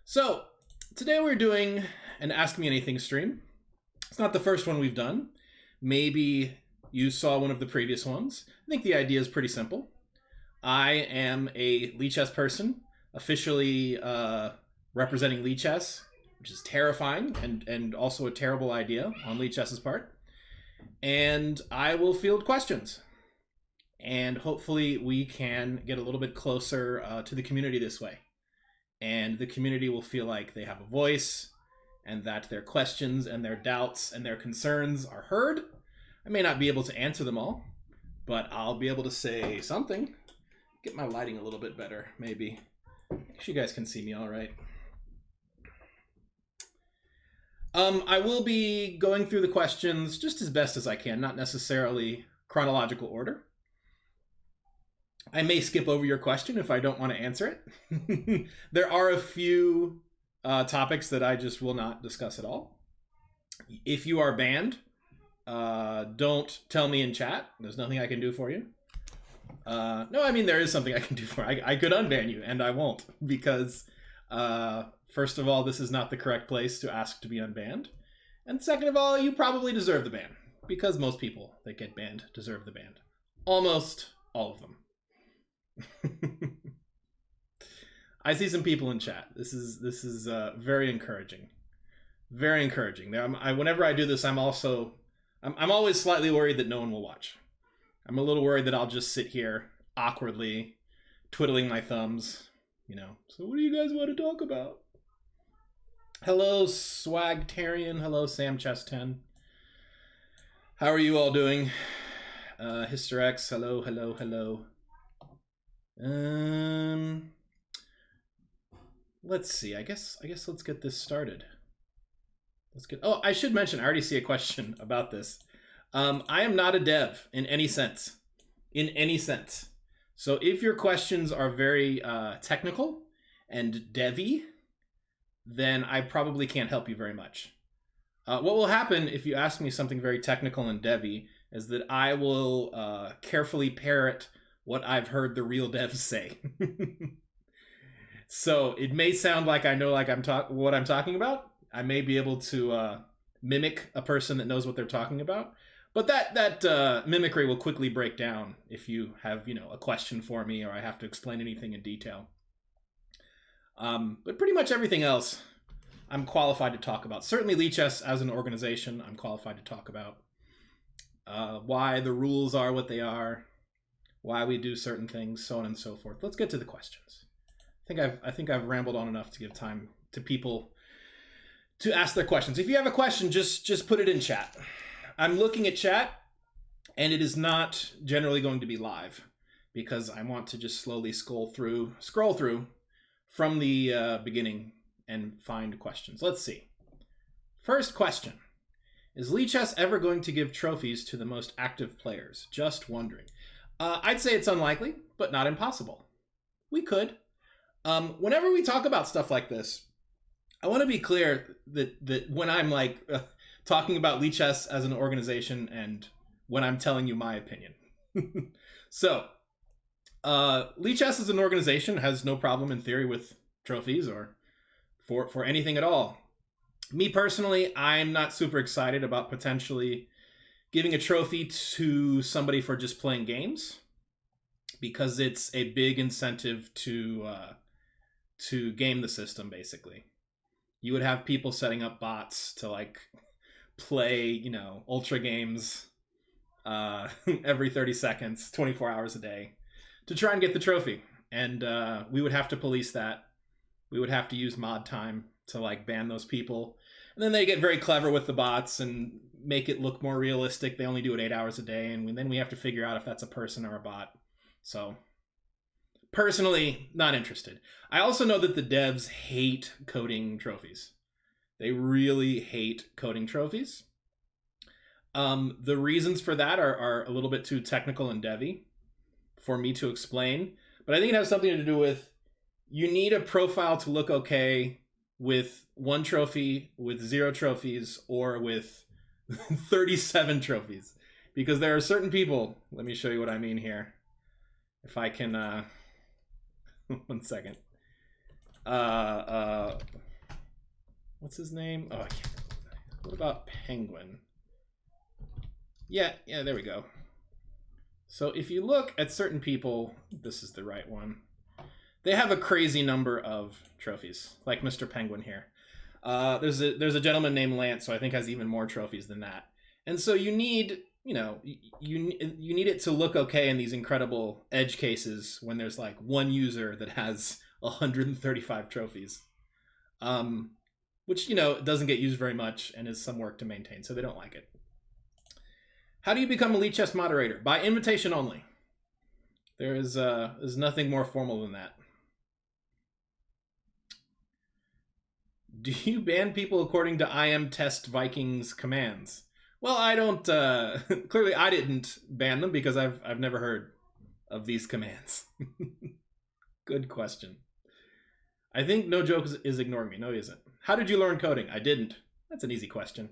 So today we're doing an Ask Me Anything stream. It's not the first one we've done. Maybe you saw one of the previous ones. I think the idea is pretty simple. I am a Lichess person, officially representing Lichess, which is terrifying and also a terrible idea on Lichess's part. And I will field questions. And hopefully we can get a little bit closer to the community this way. And the community will feel like they have a voice and that their questions and their doubts and their concerns are heard. I may not be able to answer them all, but I'll be able to say something. Get my lighting a little bit better, maybe. Make sure you guys can see me all right. I will be going through the questions just as best as I can, not necessarily chronological order. I may skip over your question if I don't want to answer it. There are a few topics that I just will not discuss at all. If you are banned, don't tell me in chat. There's nothing I can do for you. No, I mean, there is something I can do for you. I could unban you, and I won't, because first of all, this is not the correct place to ask to be unbanned. And second of all, you probably deserve the ban, because most people that get banned deserve the ban. Almost all of them. I see some people in chat. This is very encouraging. Very encouraging. Whenever I do this, I'm always slightly worried that no one will watch. I'm a little worried that I'll just sit here awkwardly twiddling my thumbs, you know. So what do you guys want to talk about? Hello, Swagtarian. Hello, Sam Chess 10. How are you all doing? HisterX. Hello, hello, hello. Let's see. I guess let's get this started. Oh, I should mention, I already see a question about this. I am not a dev in any sense. In any sense. So if your questions are very technical and devy, then I probably can't help you very much. What will happen if you ask me something very technical and devy is that I will carefully parrot what I've heard the real devs say. So it may sound like I know what I'm talking about. I may be able to mimic a person that knows what they're talking about. But that mimicry will quickly break down if you have, a question for me or I have to explain anything in detail. But pretty much everything else I'm qualified to talk about. Certainly Lichess as an organization, I'm qualified to talk about. Why the rules are what they are, why we do certain things, so on and so forth. Let's get to the questions. I think I've rambled on enough to give time to people to ask their questions. If you have a question, just put it in chat. I'm looking at chat, and it is not generally going to be live because I want to just slowly scroll through from the beginning and find questions. Let's see. First question. Is Lichess ever going to give trophies to the most active players? Just wondering. I'd say it's unlikely, but not impossible. We could. Whenever we talk about stuff like this, I want to be clear that when I'm talking about Lichess as an organization and when I'm telling you my opinion. So, Lichess as an organization has no problem in theory with trophies or for anything at all. Me personally, I'm not super excited about potentially giving a trophy to somebody for just playing games because it's a big incentive to game the system, basically. You would have people setting up bots to play, ultra games every 30 seconds, 24 hours a day to try and get the trophy. And we would have to police that. We would have to use mod time to ban those people. And then they get very clever with the bots and make it look more realistic. They only do it 8 hours a day. And then we have to figure out if that's a person or a bot. So personally, not interested. I also know that the devs hate coding trophies. They really hate coding trophies. The reasons for that are a little bit too technical and devy for me to explain. But I think it has something to do with you need a profile to look okay with 1 trophy, with 0 trophies, or with 37 trophies. Because there are certain people, let me show you what I mean here. If I can, 1 second. What's his name? Oh, I can't remember. What about Penguin? Yeah, there we go. So if you look at certain people, this is the right one. They have a crazy number of trophies, like Mr. Penguin here. There's a gentleman named Lance, so I think has even more trophies than that. And so you need, you need it to look okay in these incredible edge cases when there's like one user that has 135 trophies, which doesn't get used very much and is some work to maintain, so they don't like it. How do you become a Lichess moderator? By invitation only. There's nothing more formal than that. Do you ban people according to IM Test Vikings commands? Well, I don't. Clearly, I didn't ban them because I've never heard of these commands. Good question. I think NoJoke is ignoring me. No, he isn't. How did you learn coding? I didn't. That's an easy question.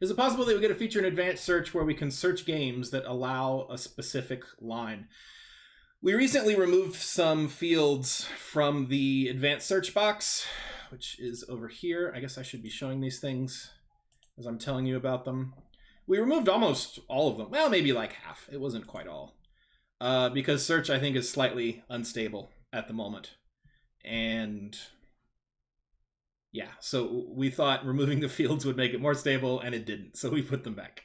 Is it possible that we get a feature in advanced search where we can search games that allow a specific line? We recently removed some fields from the advanced search box, which is over here. I guess I should be showing these things as I'm telling you about them. We removed almost all of them. Well, maybe like half. It wasn't quite all. Because search, I think, is slightly unstable at the moment. And yeah, so we thought removing the fields would make it more stable, and it didn't. So we put them back.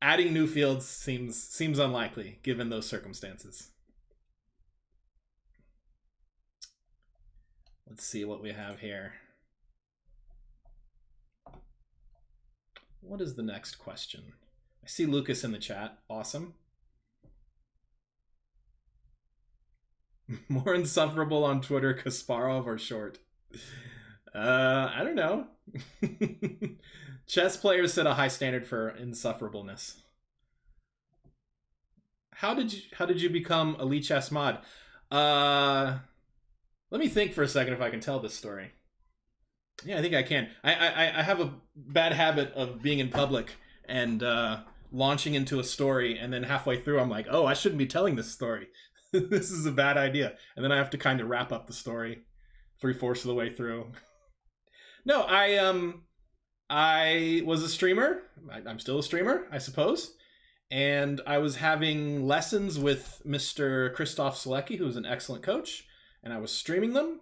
Adding new fields seems unlikely given those circumstances. Let's see what we have here. What is the next question? I see Lucas in the chat. Awesome. More insufferable on Twitter, Kasparov or Short? I don't know. Chess players set a high standard for insufferableness. How did you become a Lichess mod? Let me think for a second if I can tell this story. Yeah, I think I can. I have a bad habit of being in public and launching into a story, and then halfway through I'm like, oh, I shouldn't be telling this story. This is a bad idea. And then I have to kind of wrap up the story 3/4 of the way through. No, I was a streamer. I'm still a streamer, I suppose. And I was having lessons with Mr. Krzysztof Selecki, who's an excellent coach, and I was streaming them.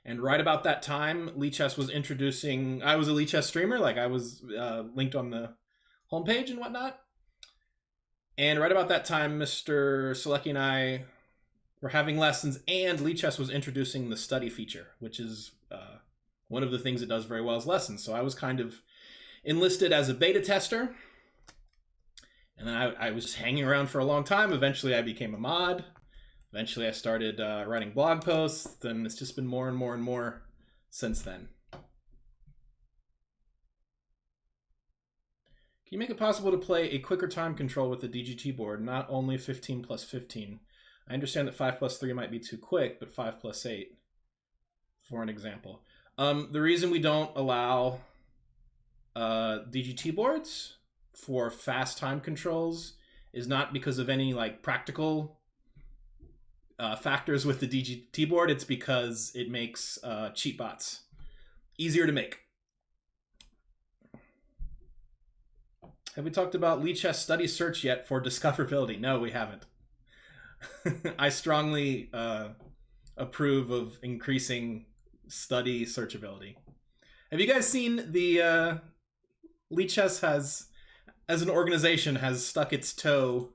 And right about that time, Lichess was introducing... I was a Lichess streamer, like I was linked on the homepage and whatnot. And right about that time, Mr. Selecki and I were having lessons, and Lichess was introducing the study feature, which is one of the things it does very well is lessons. So I was kind of enlisted as a beta tester. And then I was just hanging around for a long time. Eventually, I became a mod. Eventually, I started writing blog posts, and it's just been more and more and more since then. Can you make it possible to play a quicker time control with the DGT board, not only 15 plus 15? I understand that 5 plus 3 might be too quick, but 5 plus 8, for an example. The reason we don't allow DGT boards for fast time controls is not because of any like practical factors with the DGT board. It's because it makes cheat bots easier to make. Have we talked about Lichess study search yet for discoverability? No, we haven't. I strongly approve of increasing study searchability. Have you guys seen the Lichess has, as an organization, has stuck its toe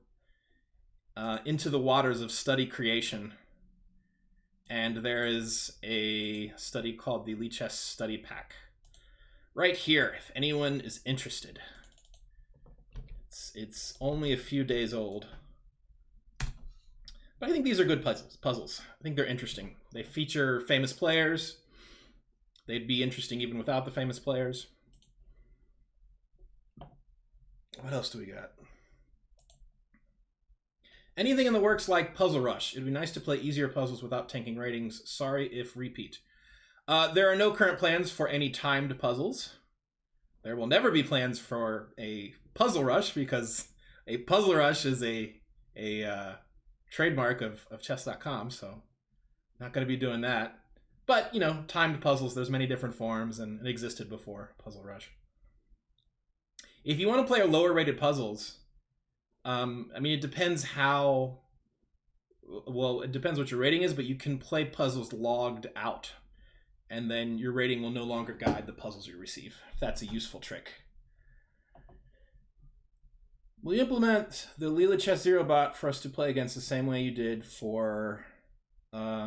into the waters of study creation, and there is a study called the Lichess Study Pack right here if anyone is interested. It's only a few days old, but I think these are good puzzles. I think they're interesting. They feature famous players. They'd be interesting even without the famous players. What else do we got? Anything in the works like Puzzle Rush? It'd be nice to play easier puzzles without tanking ratings. Sorry if repeat. There are no current plans for any timed puzzles. There will never be plans for a Puzzle Rush because a Puzzle Rush is a trademark of chess.com, so Not going to be doing that. But, you know, timed puzzles, there's many different forms, and it existed before Puzzle Rush. If you want to play lower rated puzzles, I mean, it depends how... Well, it depends what your rating is, but you can play puzzles logged out. And then your rating will no longer guide the puzzles you receive, if that's a useful trick. Will you implement the Lichess Zero bot for us to play against the same way you did for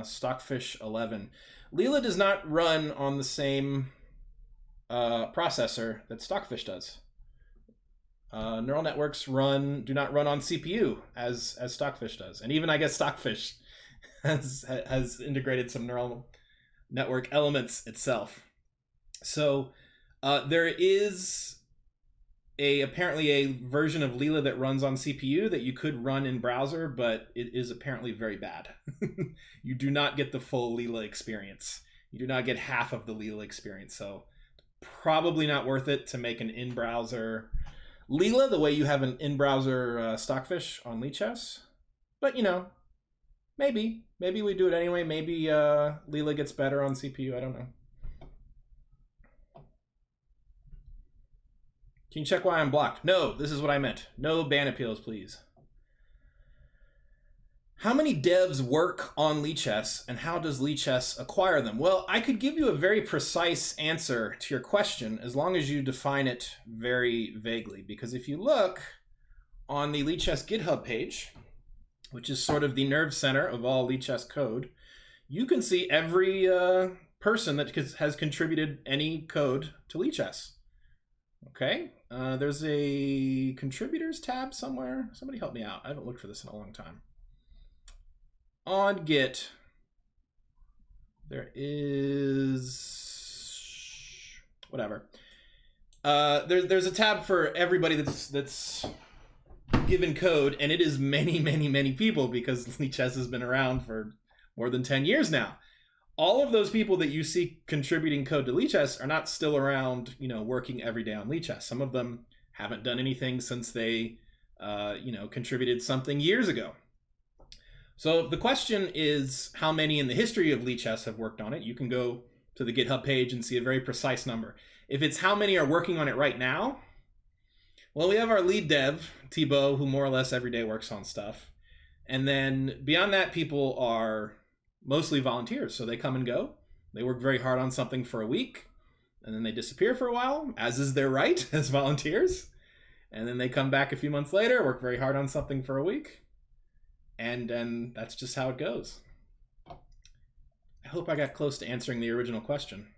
Stockfish 11? Leela does not run on the same processor that Stockfish does. Neural networks do not run on CPU as Stockfish does, and even I guess Stockfish has integrated some neural network elements itself. So there is apparently a version of Leela that runs on CPU that you could run in browser, but it is apparently very bad. You do not get the full Leela experience. You do not get half of the Leela experience, so probably not worth it to make an in-browser Leela the way you have an in-browser Stockfish on Lichess. But, you know, maybe we do it anyway. Maybe Leela gets better on CPU. I don't know. Can you check why I'm blocked? No, this is what I meant. No ban appeals, please. How many devs work on Lichess, and how does Lichess acquire them? Well, I could give you a very precise answer to your question as long as you define it very vaguely. Because if you look on the Lichess GitHub page, which is sort of the nerve center of all Lichess code, you can see every person that has contributed any code to Lichess. Okay, there's a contributors tab somewhere. Somebody help me out. I haven't looked for this in a long time. On Git, there is whatever. There's a tab for everybody that's given code, and it is many people because Lichess has been around for more than 10 years now. All of those people that you see contributing code to Lichess are not still around, you know, working every day on Lichess. Some of them haven't done anything since they, you know, contributed something years ago. So the question is how many in the history of Lichess have worked on it. You can go to the GitHub page and see a very precise number. If it's how many are working on it right now, well, we have our lead dev, Thibaut, who more or less every day works on stuff. And then beyond that, people are mostly volunteers. So they come and go. They work very hard on something for a week, and then they disappear for a while, as is their right as volunteers. And then they come back a few months later, work very hard on something for a week. And then that's just how it goes. I hope I got close to answering the original question.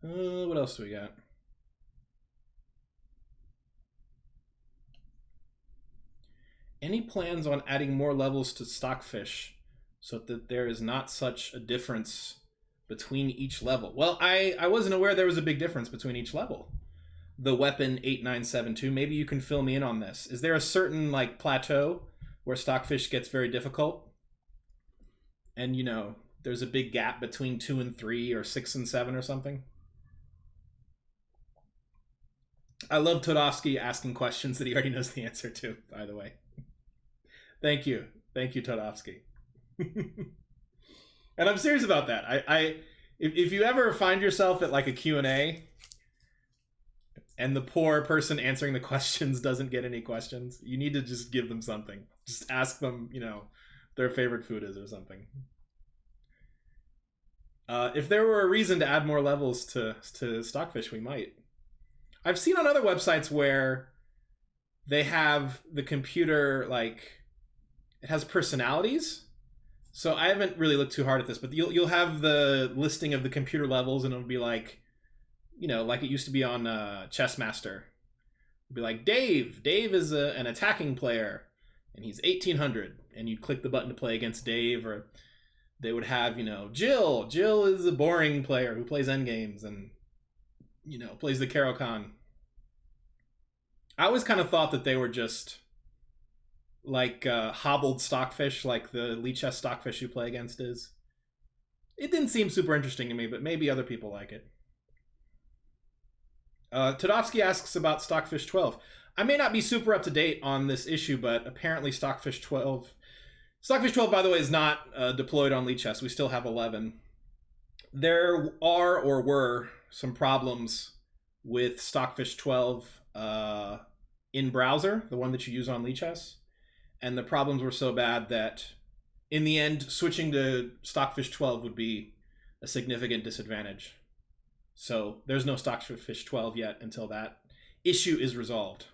What else do we got? Any plans on adding more levels to Stockfish so that there is not such a difference between each level? Well, I wasn't aware there was a big difference between each level. The weapon 8972, maybe you can fill me in on this. Is there a certain like plateau where Stockfish gets very difficult? And you know, there's a big gap between 2 and 3 or 6 and 7 or something? I love Todovsky asking questions that he already knows the answer to, by the way. Thank you, Todovsky. And I'm serious about that. If you ever find yourself at like a Q&A and the poor person answering the questions doesn't get any questions, you need to just give them something. Just ask them, you know, their favorite food is or something. If there were a reason to add more levels to Stockfish, we might. I've seen on other websites where they have the computer, like, it has personalities. So I haven't really looked too hard at this, but you'll have the listing of the computer levels, and it'll be like, you know, like it used to be on Chessmaster. It'll be like, Dave is an attacking player, and he's 1800, and you click the button to play against Dave. Or they would have, you know, Jill is a boring player who plays endgames and, you know, plays the Caro-Kann. I always kind of thought that they were just like hobbled Stockfish, like the Lichess Stockfish you play against is. It didn't seem super interesting to me, but maybe other people like it. Todovsky asks about Stockfish 12. I may not be super up to date on this issue, but apparently Stockfish 12, by the way, is not deployed on Lichess. We still have 11. There are or were some problems with Stockfish 12 in browser, the one that you use on Lichess, and the problems were so bad that in the end, switching to Stockfish 12 would be a significant disadvantage. So there's no Stockfish 12 yet until that issue is resolved.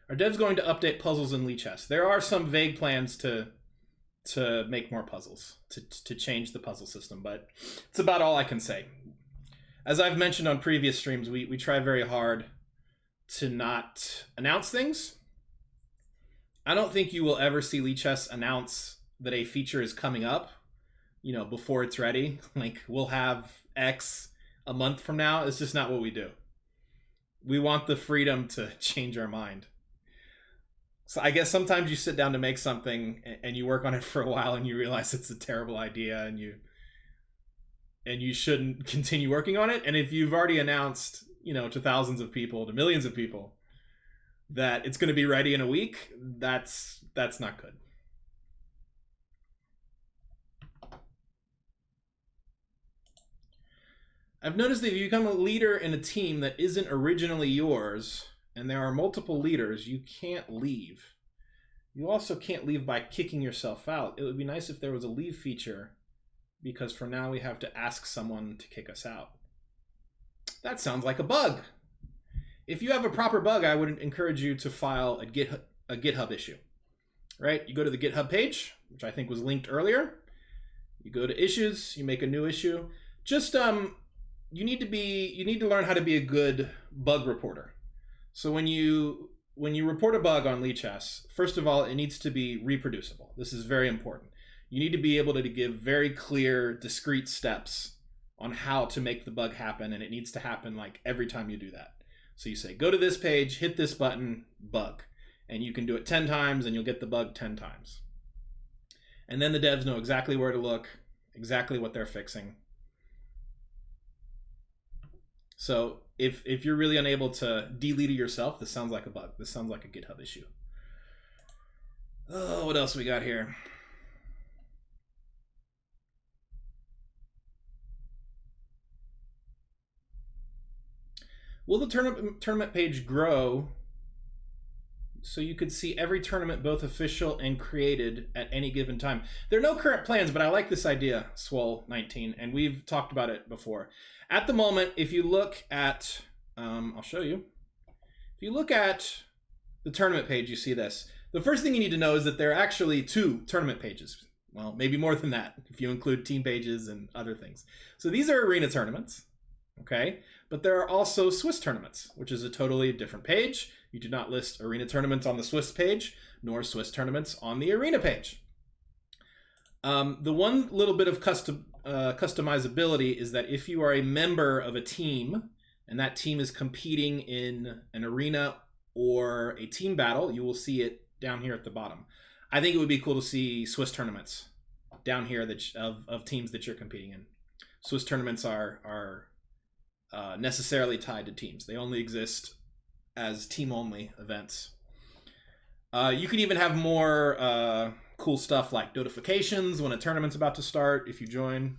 Are devs going to update puzzles in Lichess? There are some vague plans to make more puzzles, to change the puzzle system, but it's about all I can say. As I've mentioned on previous streams, we try very hard to not announce things. I don't think you will ever see Lichess announce that a feature is coming up, you know, before it's ready. Like, we'll have X a month from now. It's just not what we do. We want the freedom to change our mind. So I guess sometimes you sit down to make something and you work on it for a while and you realize it's a terrible idea and you shouldn't continue working on it. And if you've already announced, you know, to thousands of people, to millions of people, that it's going to be ready in a week, that's not good. I've noticed that if you become a leader in a team that isn't originally yours, and there are multiple leaders, you can't leave. You also can't leave by kicking yourself out. It would be nice if there was a leave feature, because for now we have to ask someone to kick us out. That sounds like a bug. If you have a proper bug, I would encourage you to file a GitHub issue. Right? You go to the GitHub page, which I think was linked earlier. You go to issues, you make a new issue. Just you need to learn how to be a good bug reporter. So when you report a bug on Lichess, first of all, it needs to be reproducible. This is very important. You need to be able to give very clear, discrete steps on how to make the bug happen, and it needs to happen like every time you do that. So you say, go to this page, hit this button, bug. And you can do it 10 times and you'll get the bug 10 times. And then the devs know exactly where to look, exactly what they're fixing. So if you're really unable to delete it yourself, this sounds like a bug. This sounds like a GitHub issue. Oh, what else we got here? Will the tournament page grow so you could see every tournament, both official and created, at any given time? There are no current plans, but I like this idea, Swole19, and we've talked about it before. At the moment, if you look at, I'll show you. If you look at the tournament page, you see this. The first thing you need to know is that there are actually 2 tournament pages. Well, maybe more than that, if you include team pages and other things. So these are arena tournaments, okay? But there are also Swiss tournaments, which is a totally different page. You do not list arena tournaments on the Swiss page, nor Swiss tournaments on the arena page. The one little bit of customizability is that if you are a member of a team, and that team is competing in an arena or a team battle, you will see it down here at the bottom. I think it would be cool to see Swiss tournaments down here that of teams that you're competing in. Swiss tournaments are necessarily tied to teams. They only exist as team-only events. You could even have more cool stuff like notifications when a tournament's about to start if you join.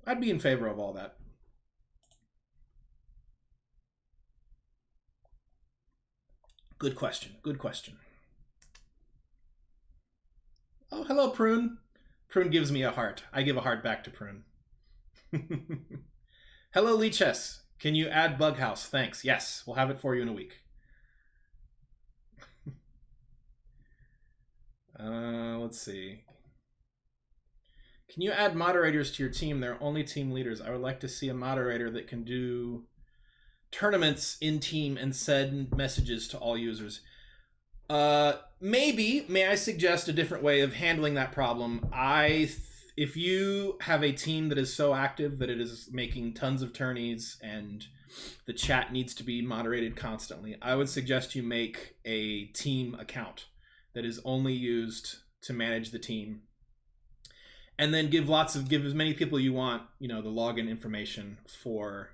I'd be in favor of all that. Good question. Good question. Oh, hello, Prune. Prune gives me a heart. I give a heart back to Prune. Hello, Lichess. Can you add Bughouse? Thanks. Yes, we'll have it for you in a week. Let's see. Can you add moderators to your team? They're only team leaders. I would like to see a moderator that can do tournaments in team and send messages to all users. Maybe. May I suggest a different way of handling that problem? If you have a team that is so active that it is making tons of tourneys and the chat needs to be moderated constantly, I would suggest you make a team account that is only used to manage the team. and then give as many people you want, the login information for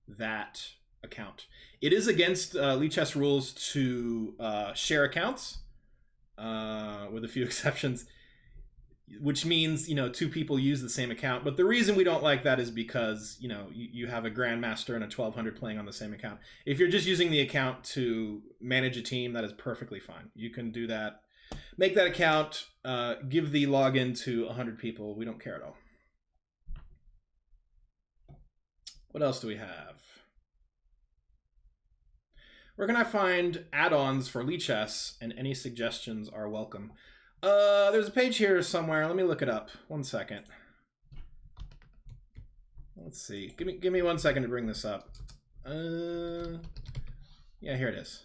that account. It is against Lichess rules to share accounts, with a few exceptions, which means, 2 people use the same account. But the reason we don't like that is because, you have a grandmaster and a 1200 playing on the same account. If you're just using the account to manage a team, that is perfectly fine. You can do that. Make that account, give the login to 100 people. We don't care at all. What else do we have? Where can I find add-ons for Lichess, and any suggestions are welcome? There's a page here somewhere. Let me look it up. 1 second. Let's see. Give me 1 second to bring this up. Yeah, here it is.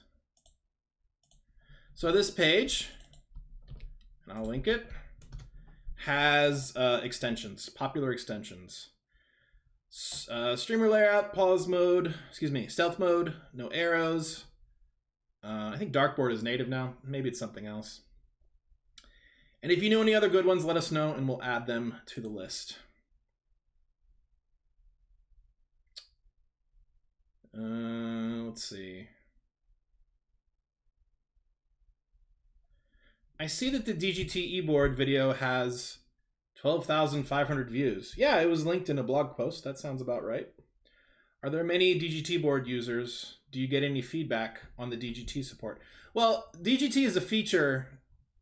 So this page, and I'll link it, has extensions, popular extensions. Streamer layout, pause mode, stealth mode, no arrows. I think dartboard is native now. Maybe it's something else. And if you know any other good ones, let us know and we'll add them to the list. Let's see. I see that the DGT eBoard video has 12,500 views. Yeah, it was linked in a blog post. That sounds about right. Are there many DGT board users? Do you get any feedback on the DGT support? Well, DGT is a feature,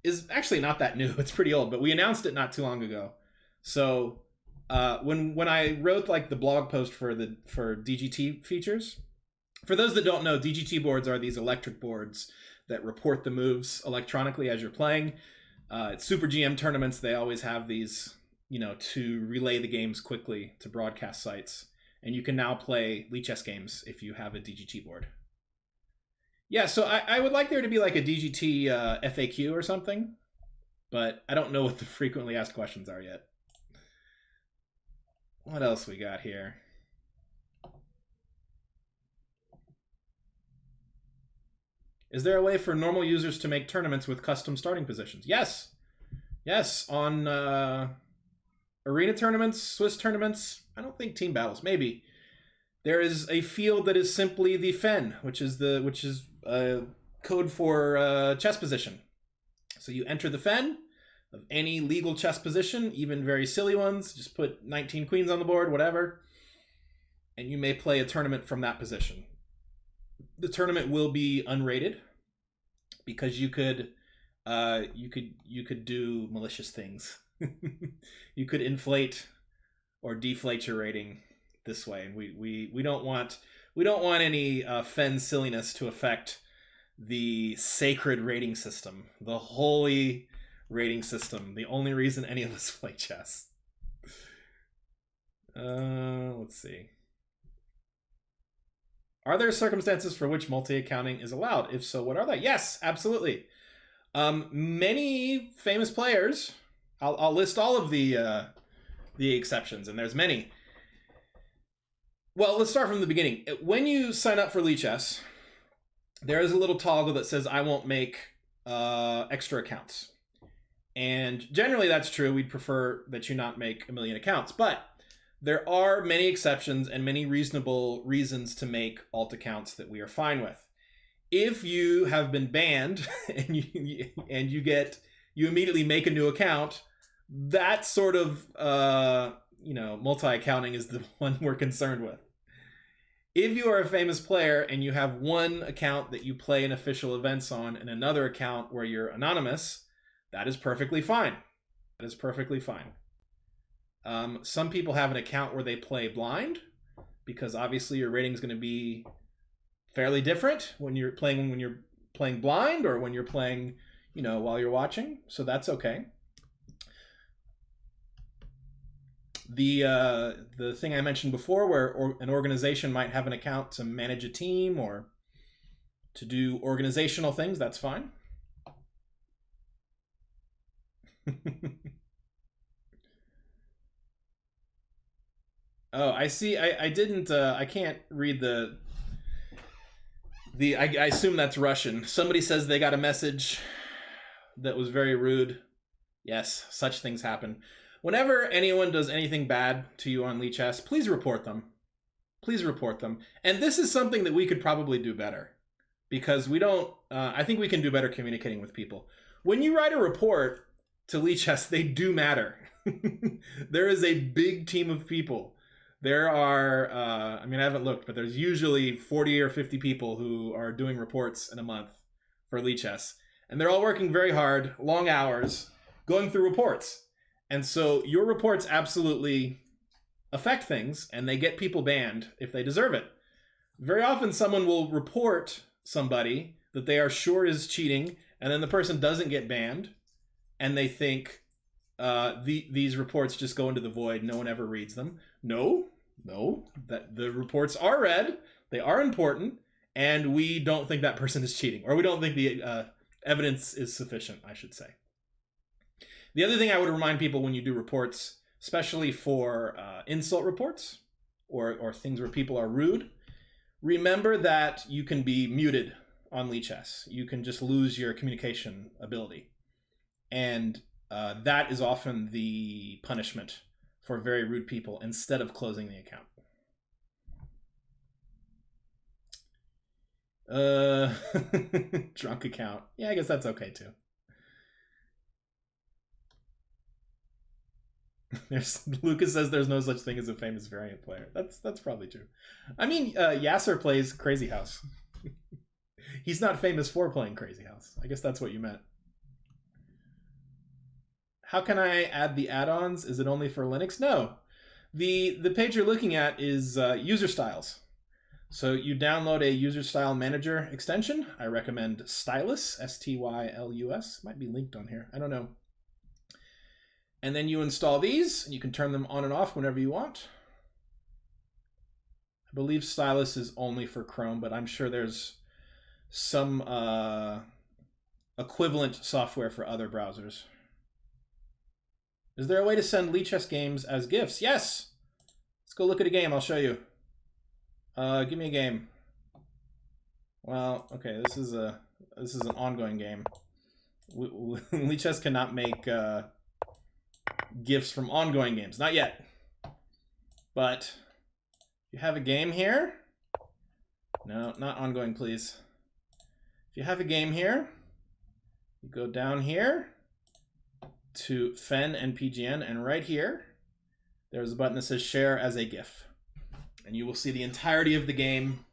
is actually not that new. It's pretty old, but we announced it not too long ago. So when I wrote like the blog post for DGT features, for those that don't know, DGT boards are these electric boards that report the moves electronically as you're playing. At Super GM tournaments, they always have these, to relay the games quickly to broadcast sites. And you can now play Lichess games if you have a DGT board. Yeah, so I would like there to be like a DGT FAQ or something, but I don't know what the frequently asked questions are yet. What else we got here? Is there a way for normal users to make tournaments with custom starting positions? Yes. Yes, on arena tournaments, Swiss tournaments, I don't think team battles, maybe. There is a field that is simply the fen, which is code for chess position. So you enter the fen of any legal chess position, even very silly ones, just put 19 queens on the board, whatever, and you may play a tournament from that position. The tournament will be unrated because you could do malicious things. You could inflate or deflate your rating this way, and we don't want any fen silliness to affect the sacred rating system, the holy rating system, the only reason any of us play chess. Let's see. Are there circumstances for which multi-accounting is allowed? If so, what are they? Yes, absolutely. Many famous players, I'll list all of the exceptions, and there's many. Well, let's start from the beginning. When you sign up for Lichess, there is a little toggle that says, I won't make extra accounts. And generally that's true. We'd prefer that you not make a million accounts, but there are many exceptions and many reasonable reasons to make alt accounts that we are fine with. If you have been banned and you immediately make a new account, that sort of multi-accounting is the one we're concerned with. If you are a famous player and you have one account that you play in official events on and another account where you're anonymous, that is perfectly fine. That is perfectly fine. Some people have an account where they play blind, because obviously your rating is going to be fairly different when you're playing blind or when you're playing, while you're watching. So that's okay. The thing I mentioned before, where an organization might have an account to manage a team or to do organizational things, that's fine. Oh, I see. I didn't. I can't read the. I assume that's Russian. Somebody says they got a message that was very rude. Yes, such things happen. Whenever anyone does anything bad to you on Lichess, please report them. Please report them. And this is something that we could probably do better, because we don't, I think we can do better communicating with people. When you write a report to Lichess, they do matter. There is a big team of people. There are, I mean, I haven't looked, but there's usually 40 or 50 people who are doing reports in a month for Lichess. And they're all working very hard, long hours, going through reports. And so your reports absolutely affect things, and they get people banned if they deserve it. Very often someone will report somebody that they are sure is cheating, and then the person doesn't get banned, and they think these reports just go into the void. No one ever reads them. No, that the reports are read. They are important, and we don't think that person is cheating, or we don't think the evidence is sufficient, I should say. The other thing I would remind people when you do reports, especially for insult reports or things where people are rude, remember that you can be muted on Lichess. You can just lose your communication ability. And that is often the punishment for very rude people instead of closing the account. Drunk account. Yeah, I guess that's okay too. Lucas says there's no such thing as a famous variant player. That's probably true. I mean, Yasser plays Crazy House. He's not famous for playing Crazy House. I guess that's what you meant. How can I add the add-ons? Is it only for Linux? No. The page you're looking at is user styles. So you download a user style manager extension. I recommend Stylus, S-T-Y-L-U-S. Might be linked on here. I don't know. And then you install these, and you can turn them on and off whenever you want. I believe Stylus is only for Chrome, but I'm sure there's some equivalent software for other browsers. Is there a way to send Lichess games as GIFs? Yes! Let's go look at a game. I'll show you. Give me a game. Well, okay, this is an ongoing game. Lichess cannot make GIFs from ongoing games. Not yet. But you have a game here. No, not ongoing, please. If you have a game here, you go down here to Fen and PGN, and right here, there's a button that says Share as a GIF. And you will see the entirety of the game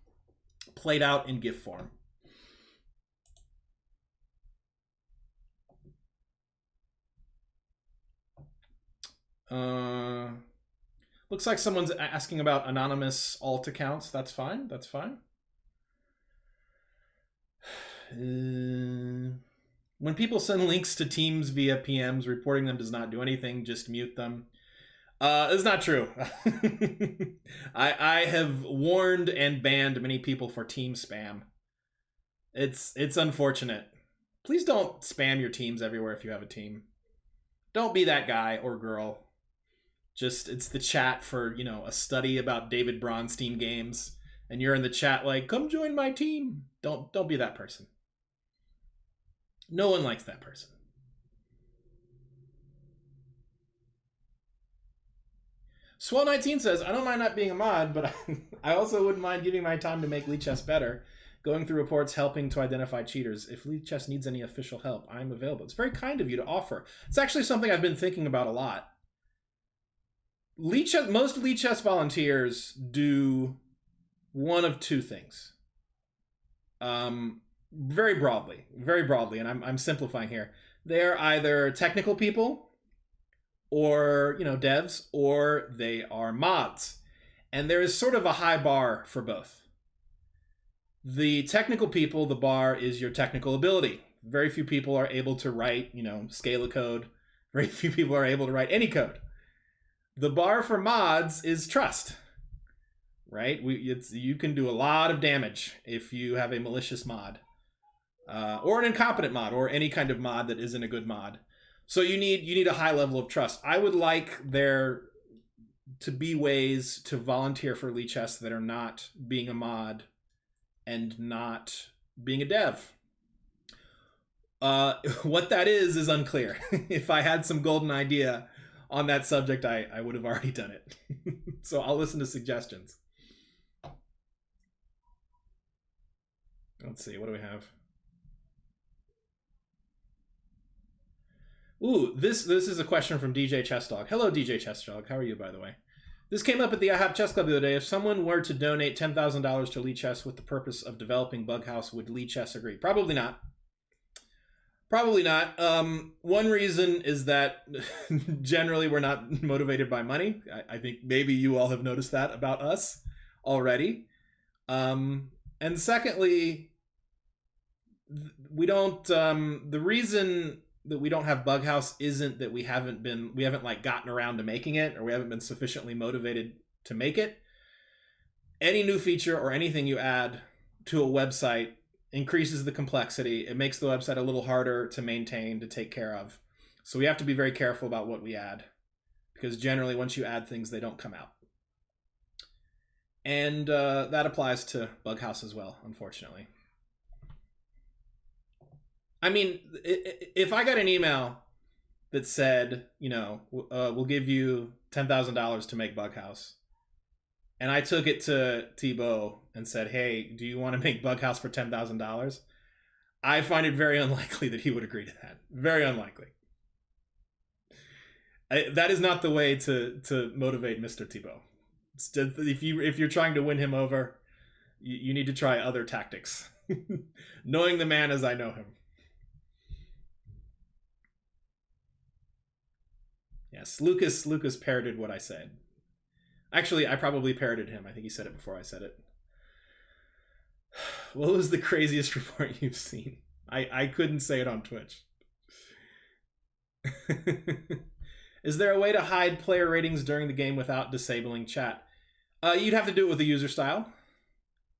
played out in GIF form. Looks like someone's asking about anonymous alt accounts. That's fine. That's fine. When people send links to teams via PMs, reporting them does not do anything. Just mute them. It's not true. I have warned and banned many people for team spam. It's unfortunate. Please don't spam your teams everywhere if you have a team. Don't be that guy or girl. Just, it's the chat for, you know, a study about David Bronstein games, and you're in the chat like, come join my team. Don't be that person. No one likes that person. Swell19 says, I don't mind not being a mod, but I also wouldn't mind giving my time to make Lichess better. Going through reports, helping to identify cheaters. If Lichess needs any official help, I'm available. It's very kind of you to offer. It's actually something I've been thinking about a lot. Most Lichess volunteers do one of two things. Very broadly, and I'm simplifying here. They're either technical people, or, you know, devs, or they are mods. And there is sort of a high bar for both. The technical people, the bar is your technical ability. Very few people are able to write, you know, Scala code. Very few people are able to write any code. The bar for mods is trust, right? You can do a lot of damage if you have a malicious mod, or an incompetent mod, or any kind of mod that isn't a good mod. So you need a high level of trust. I would like there to be ways to volunteer for Lichess that are not being a mod and not being a dev. What that is unclear. If I had some golden idea, on that subject, I would have already done it. So I'll listen to suggestions. Let's see, what do we have? Ooh, this is a question from DJ Chessdog. Hello, DJ Chessdog. How are you, by the way? This came up at the IHOP Chess Club the other day. If someone were to donate $10,000 to Lichess with the purpose of developing Bughouse, would Lichess agree? Probably not. Probably not. One reason is that generally we're not motivated by money. I think maybe you all have noticed that about us already. And secondly, we don't. The reason that we don't have Bughouse isn't that we haven't like gotten around to making it, or we haven't been sufficiently motivated to make it. Any new feature or anything you add to a website increases the complexity. It makes the website a little harder to maintain, to take care of. So we have to be very careful about what we add, because generally once you add things, they don't come out. And that applies to Bughouse as well, unfortunately. I mean, if I got an email that said, you know, we'll give you $10,000 to make Bughouse, and I took it to Thibaut and said, hey, do you want to make Bughouse for $10,000? I find it very unlikely that he would agree to that. Very unlikely. That is not the way to motivate Mr. Thibaut. If you're trying to win him over, you need to try other tactics. Knowing the man as I know him. Yes, Lucas parroted what I said. Actually, I probably parroted him. I think he said it before I said it. What was the craziest report you've seen? I couldn't say it on Twitch. Is there a way to hide player ratings during the game without disabling chat? You'd have to do it with the user style.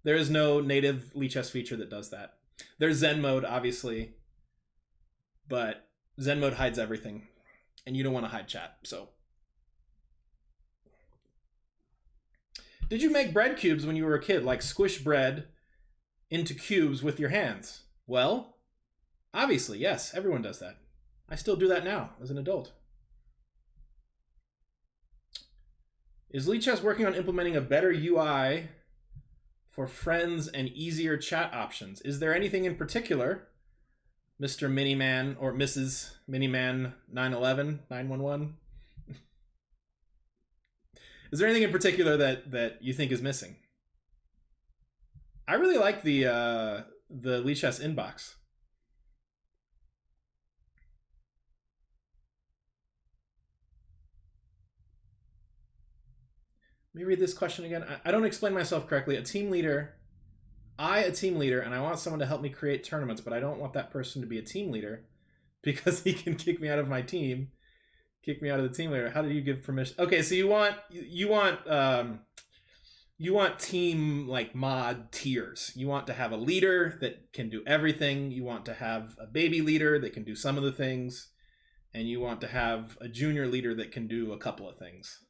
There is no native Lichess feature that does that. There's Zen mode, obviously, but Zen mode hides everything. And you don't want to hide chat, so. Did you make bread cubes when you were a kid, like squish bread into cubes with your hands? Well, obviously, yes, everyone does that. I still do that now as an adult. Is Lichess working on implementing a better UI for friends and easier chat options? Is there anything in particular, Mr. Miniman or Mrs. Miniman 911? Is there anything in particular that you think is missing? I really like the Lichess inbox. Let me read this question again. I don't explain myself correctly. A team leader, and I want someone to help me create tournaments, but I don't want that person to be a team leader because he can kick me out of my team, kick me out of the team leader. How do you give permission? Okay, so you want team like mod tiers. You want to have a leader that can do everything. You want to have a baby leader that can do some of the things, and you want to have a junior leader that can do a couple of things.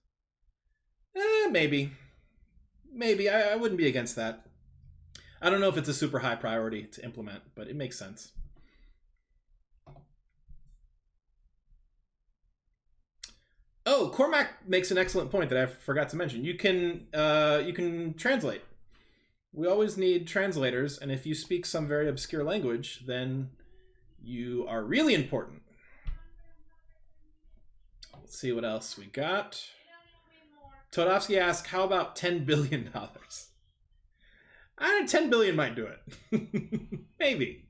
Maybe I wouldn't be against that. I don't know if it's a super high priority to implement, but it makes sense. Oh, Cormac makes an excellent point that I forgot to mention. You can translate. We always need translators, and if you speak some very obscure language, then you are really important. Let's see what else we got. Todovsky asks, how about $10 billion? 10 billion might do it. Maybe.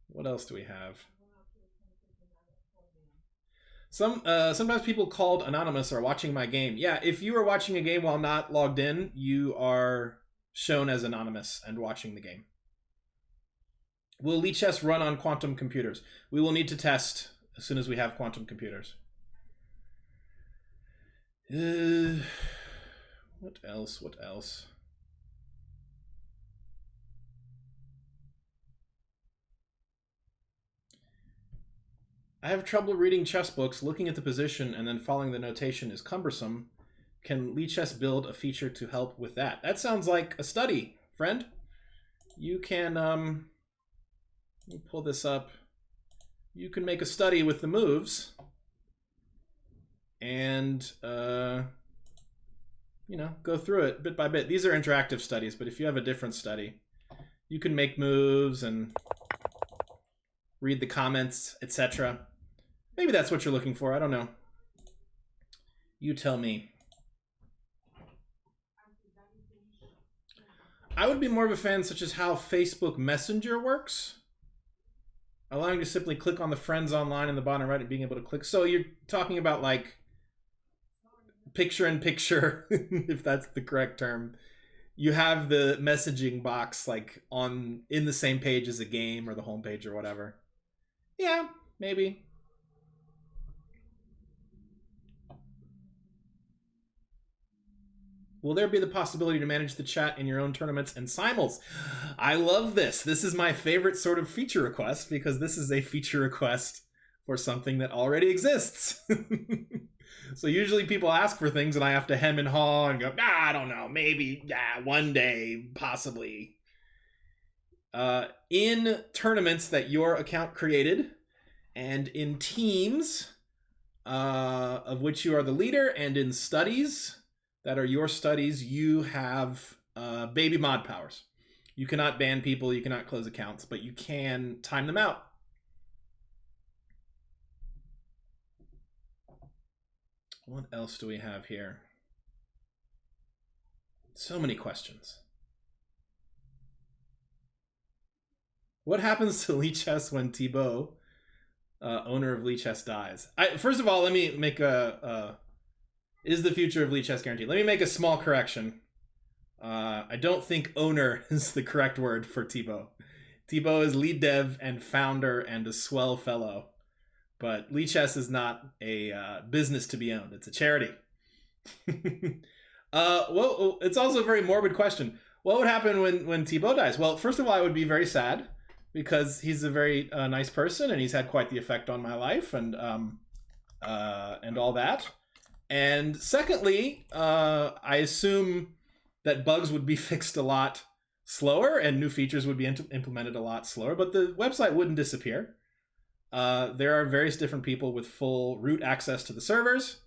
What else do we have? Sometimes people called anonymous are watching my game. Yeah, if you are watching a game while not logged in, you are shown as anonymous and watching the game. Will Lichess run on quantum computers? We will need to test as soon as we have quantum computers. What else? I have trouble reading chess books. Looking at the position and then following the notation is cumbersome. Can Lichess build a feature to help with that? That sounds like a study, friend. You can Let me pull this up. You can make a study with the moves and, you know, go through it bit by bit. These are interactive studies, but if you have a different study, you can make moves and read the comments, etc. Maybe that's what you're looking for. I don't know. You tell me. I would be more of a fan such as how Facebook Messenger works. Allowing you to simply click on the friends online in the bottom right and being able to click. So you're talking about like picture-in-picture, if that's the correct term. You have the messaging box like in the same page as a game or the home page or whatever. Yeah, maybe. Will there be the possibility to manage the chat in your own tournaments and simuls? I love this. This is my favorite sort of feature request because this is a feature request for something that already exists. So usually people ask for things and I have to hem and haw and go, I don't know, maybe, one day, possibly. In tournaments that your account created and in teams of which you are the leader and in studies that are your studies, you have baby mod powers. You cannot ban people, you cannot close accounts, but you can time them out. What else do we have here? So many questions. What happens to Lichess when Thibaut, owner of Lichess, dies? First of all, let me make is the future of Lichess guaranteed? Let me make a small correction. I don't think owner is the correct word for Thibaut. Thibaut is lead dev and founder and a swell fellow. But Lichess is not a business to be owned. It's a charity. Well, it's also a very morbid question. What would happen when Thibaut dies? Well, first of all, I would be very sad because he's a very nice person and he's had quite the effect on my life and all that. And secondly, I assume that bugs would be fixed a lot slower and new features would be implemented a lot slower, but the website wouldn't disappear. There are various different people with full root access to the servers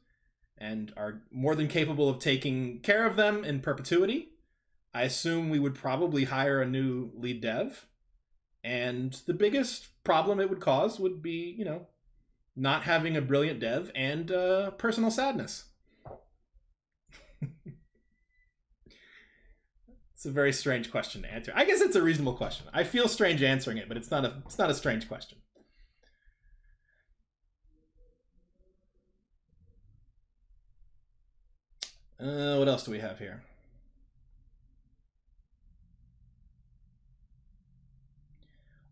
and are more than capable of taking care of them in perpetuity. I assume we would probably hire a new lead dev. And the biggest problem it would cause would be, you know, not having a brilliant dev and personal sadness. It's a very strange question to answer. I guess it's a reasonable question. I feel strange answering it, but it's not a strange question. What else do we have here?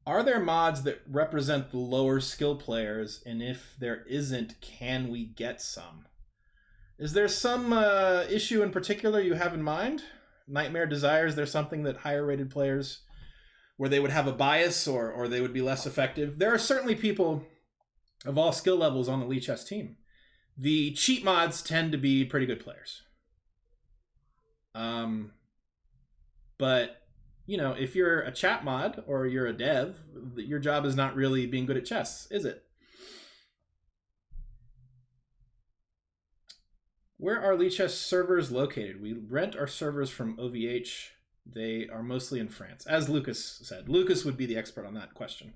Are there mods that represent the lower skill players? And if there isn't, can we get some? Is there some issue in particular you have in mind? Nightmare Desire, is there something that higher rated players, where they would have a bias or they would be less effective? There are certainly people of all skill levels on the Lichess team. The cheat mods tend to be pretty good players. But you know, if you're a chat mod or you're a dev, your job is not really being good at chess, is it? Where are Lichess servers located? We rent our servers from OVH. They are mostly in France, as Lucas said. Lucas would be the expert on that question.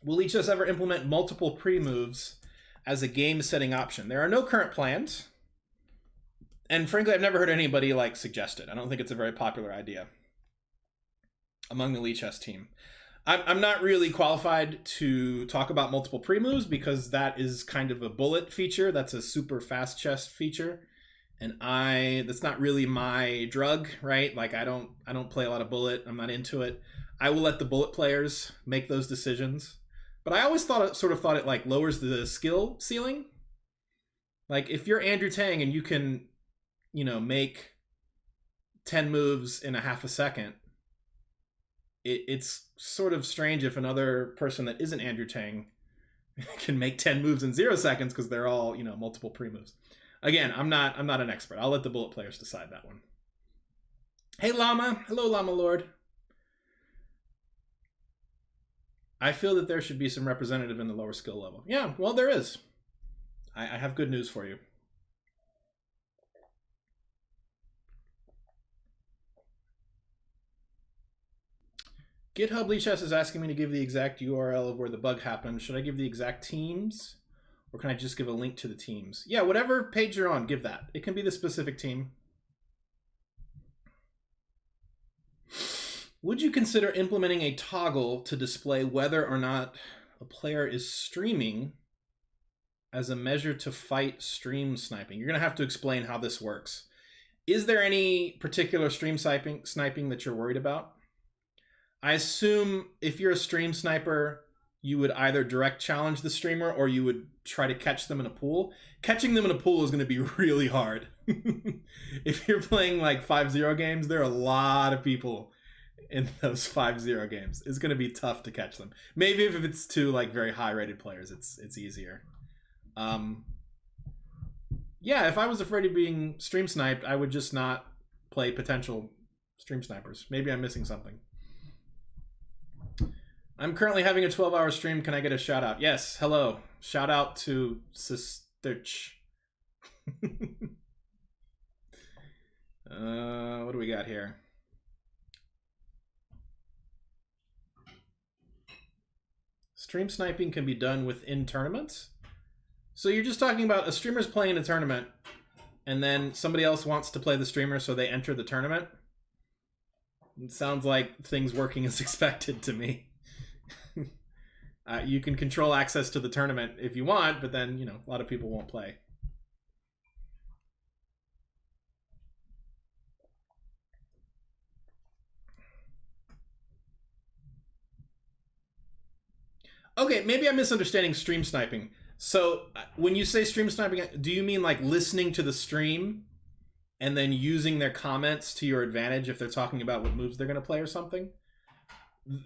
Will Lichess ever implement multiple pre-moves as a game-setting option? There are no current plans. And frankly, I've never heard anybody like suggest it. I don't think it's a very popular idea among the Lichess team. I'm not really qualified to talk about multiple pre-moves because that is kind of a bullet feature. That's a super fast chess feature. And that's not really my drug, right? Like I don't play a lot of bullet. I'm not into it. I will let the bullet players make those decisions. But I always thought it like lowers the skill ceiling. Like if you're Andrew Tang and you can, you know, make 10 moves in a half a second, it's sort of strange if another person that isn't Andrew Tang can make 10 moves in 0 seconds because they're all, you know, multiple pre-moves. Again, I'm not an expert. I'll let the bullet players decide that one. Hey Llama. Hello Llama Lord. I feel that there should be some representative in the lower skill level. Yeah, well, there is. I have good news for you. GitHub Lichess is asking me to give the exact URL of where the bug happened. Should I give the exact teams? Or can I just give a link to the teams? Yeah, whatever page you're on, give that. It can be the specific team. Would you consider implementing a toggle to display whether or not a player is streaming as a measure to fight stream sniping? You're going to have to explain how this works. Is there any particular stream sniping that you're worried about? I assume if you're a stream sniper, you would either direct challenge the streamer or you would try to catch them in a pool. Catching them in a pool is going to be really hard. If you're playing like 5-0 games, there are a lot of people in those 5-0 games. It's going to be tough to catch them. Maybe if it's two like very high rated players, it's easier. Yeah, if I was afraid of being stream sniped, I would just not play potential stream snipers. Maybe I'm missing something. I'm currently having a 12-hour stream. Can I get a shout out? Yes, hello. Shout out to Sisterch. What do we got here? Stream sniping can be done within tournaments. So you're just talking about a streamer's playing a tournament and then somebody else wants to play the streamer, so they enter the tournament. It sounds like things working as expected to me. You can control access to the tournament if you want, but then, you know, a lot of people won't play. Okay, maybe I'm misunderstanding stream sniping. So when you say stream sniping, do you mean like listening to the stream and then using their comments to your advantage if they're talking about what moves they're going to play or something?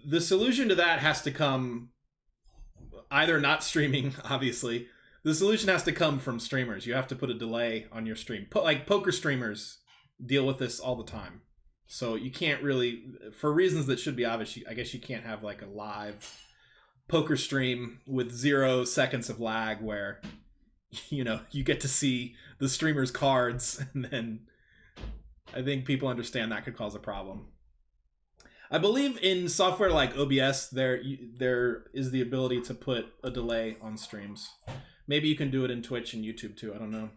The solution to that has to come either not streaming, obviously. The solution has to come from streamers. You have to put a delay on your stream. Like poker streamers deal with this all the time. So you can't really, for reasons that should be obvious, I guess you can't have like a live poker stream with 0 seconds of lag where, you know, you get to see the streamer's cards, and then I think people understand that could cause a problem. I believe in software like OBS, there is the ability to put a delay on streams. Maybe you can do it in Twitch and YouTube too, I don't know.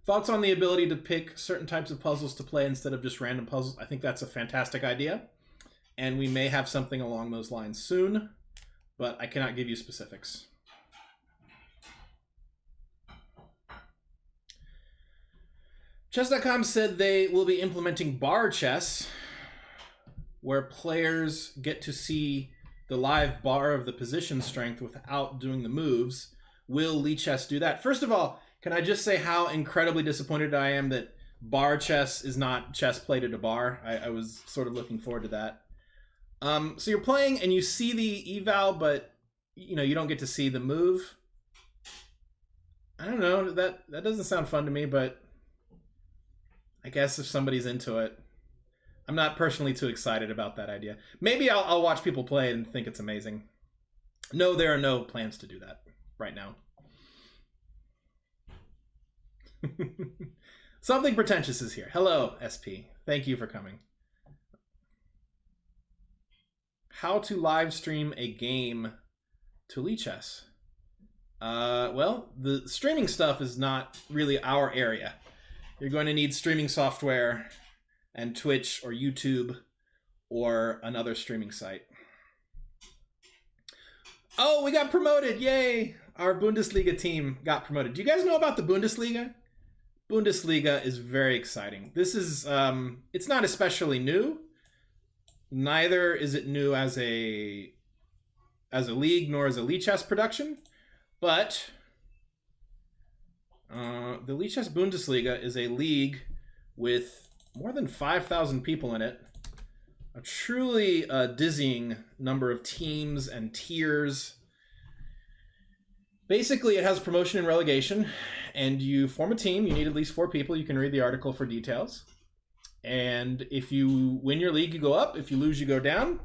Thoughts on the ability to pick certain types of puzzles to play instead of just random puzzles? I think that's a fantastic idea, and we may have something along those lines soon, but I cannot give you specifics. Chess.com said they will be implementing bar chess, where players get to see the live bar of the position strength without doing the moves. Will Lichess do that? First of all, can I just say how incredibly disappointed I am that bar chess is not chess played at a bar? I was sort of looking forward to that. So you're playing and you see the eval, but you know, you don't get to see the move. I don't know, that doesn't sound fun to me, but I guess if somebody's into it. I'm not personally too excited about that idea. Maybe I'll watch people play and think it's amazing. No, there are no plans to do that right now. Something pretentious is here. Hello, SP. Thank you for coming. How to live stream a game to Lichess? Well, the streaming stuff is not really our area. You're going to need streaming software and Twitch or YouTube or another streaming site. Oh, we got promoted. Yay. Our Bundesliga team got promoted. Do you guys know about the Bundesliga? Bundesliga is very exciting. This is, it's not especially new. Neither is it new as a league nor as a Lichess production, but the Lichess Bundesliga is a league with more than 5,000 people in it. A truly dizzying number of teams and tiers. Basically, it has promotion and relegation, and you form a team. You need at least 4 people. You can read the article for details. And if you win your league, you go up. If you lose, you go down.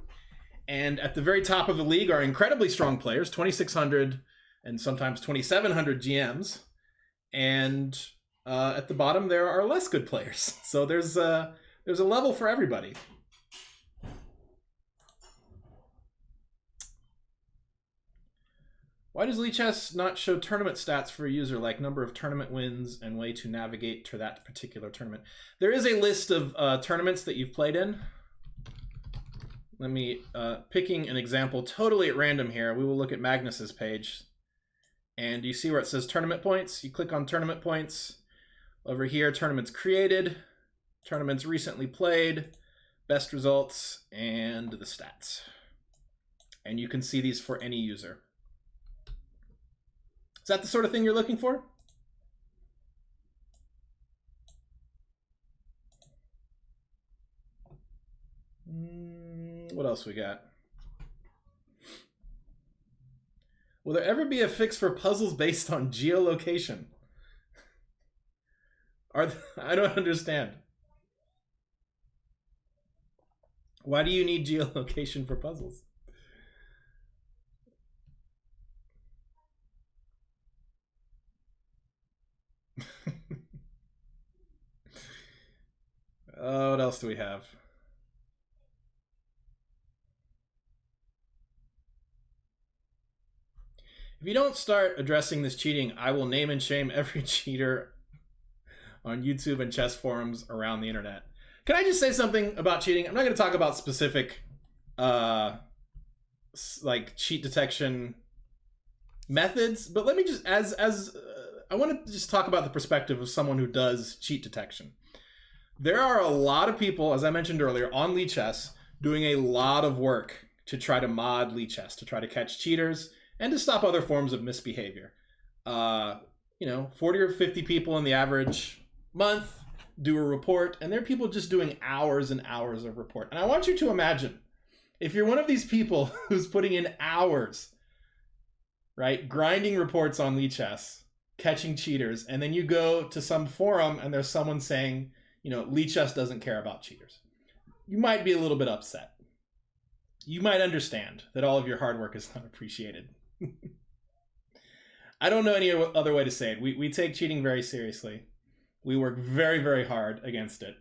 And at the very top of the league are incredibly strong players, 2,600 and sometimes 2,700 GMs. And at the bottom, there are less good players. So there's a level for everybody. Why does Lichess not show tournament stats for a user, like number of tournament wins and way to navigate to that particular tournament? There is a list of tournaments that you've played in. Let me, picking an example totally at random here, we will look at Magnus's page. And you see where it says tournament points? You click on tournament points. Over here, tournaments created, tournaments recently played, best results, and the stats. And you can see these for any user. Is that the sort of thing you're looking for? What else we got? Will there ever be a fix for puzzles based on geolocation? I don't understand. Why do you need geolocation for puzzles? What else do we have? If you don't start addressing this cheating, I will name and shame every cheater on YouTube and chess forums around the internet. Can I just say something about cheating? I'm not going to talk about specific like cheat detection methods, but let me just, I want to just talk about the perspective of someone who does cheat detection. There are a lot of people, as I mentioned earlier, on Lichess doing a lot of work to try to mod Lichess, to try to catch cheaters and to stop other forms of misbehavior. 40 or 50 people in the average month do a report, and there are people just doing hours and hours of report. And I want you to imagine, if you're one of these people who's putting in hours, right, grinding reports on Lichess, catching cheaters, and then you go to some forum and there's someone saying, Lichess doesn't care about cheaters. You might be a little bit upset. You might understand that all of your hard work is not appreciated. I don't know any other way to say it. We take cheating very seriously. We work very, very hard against it.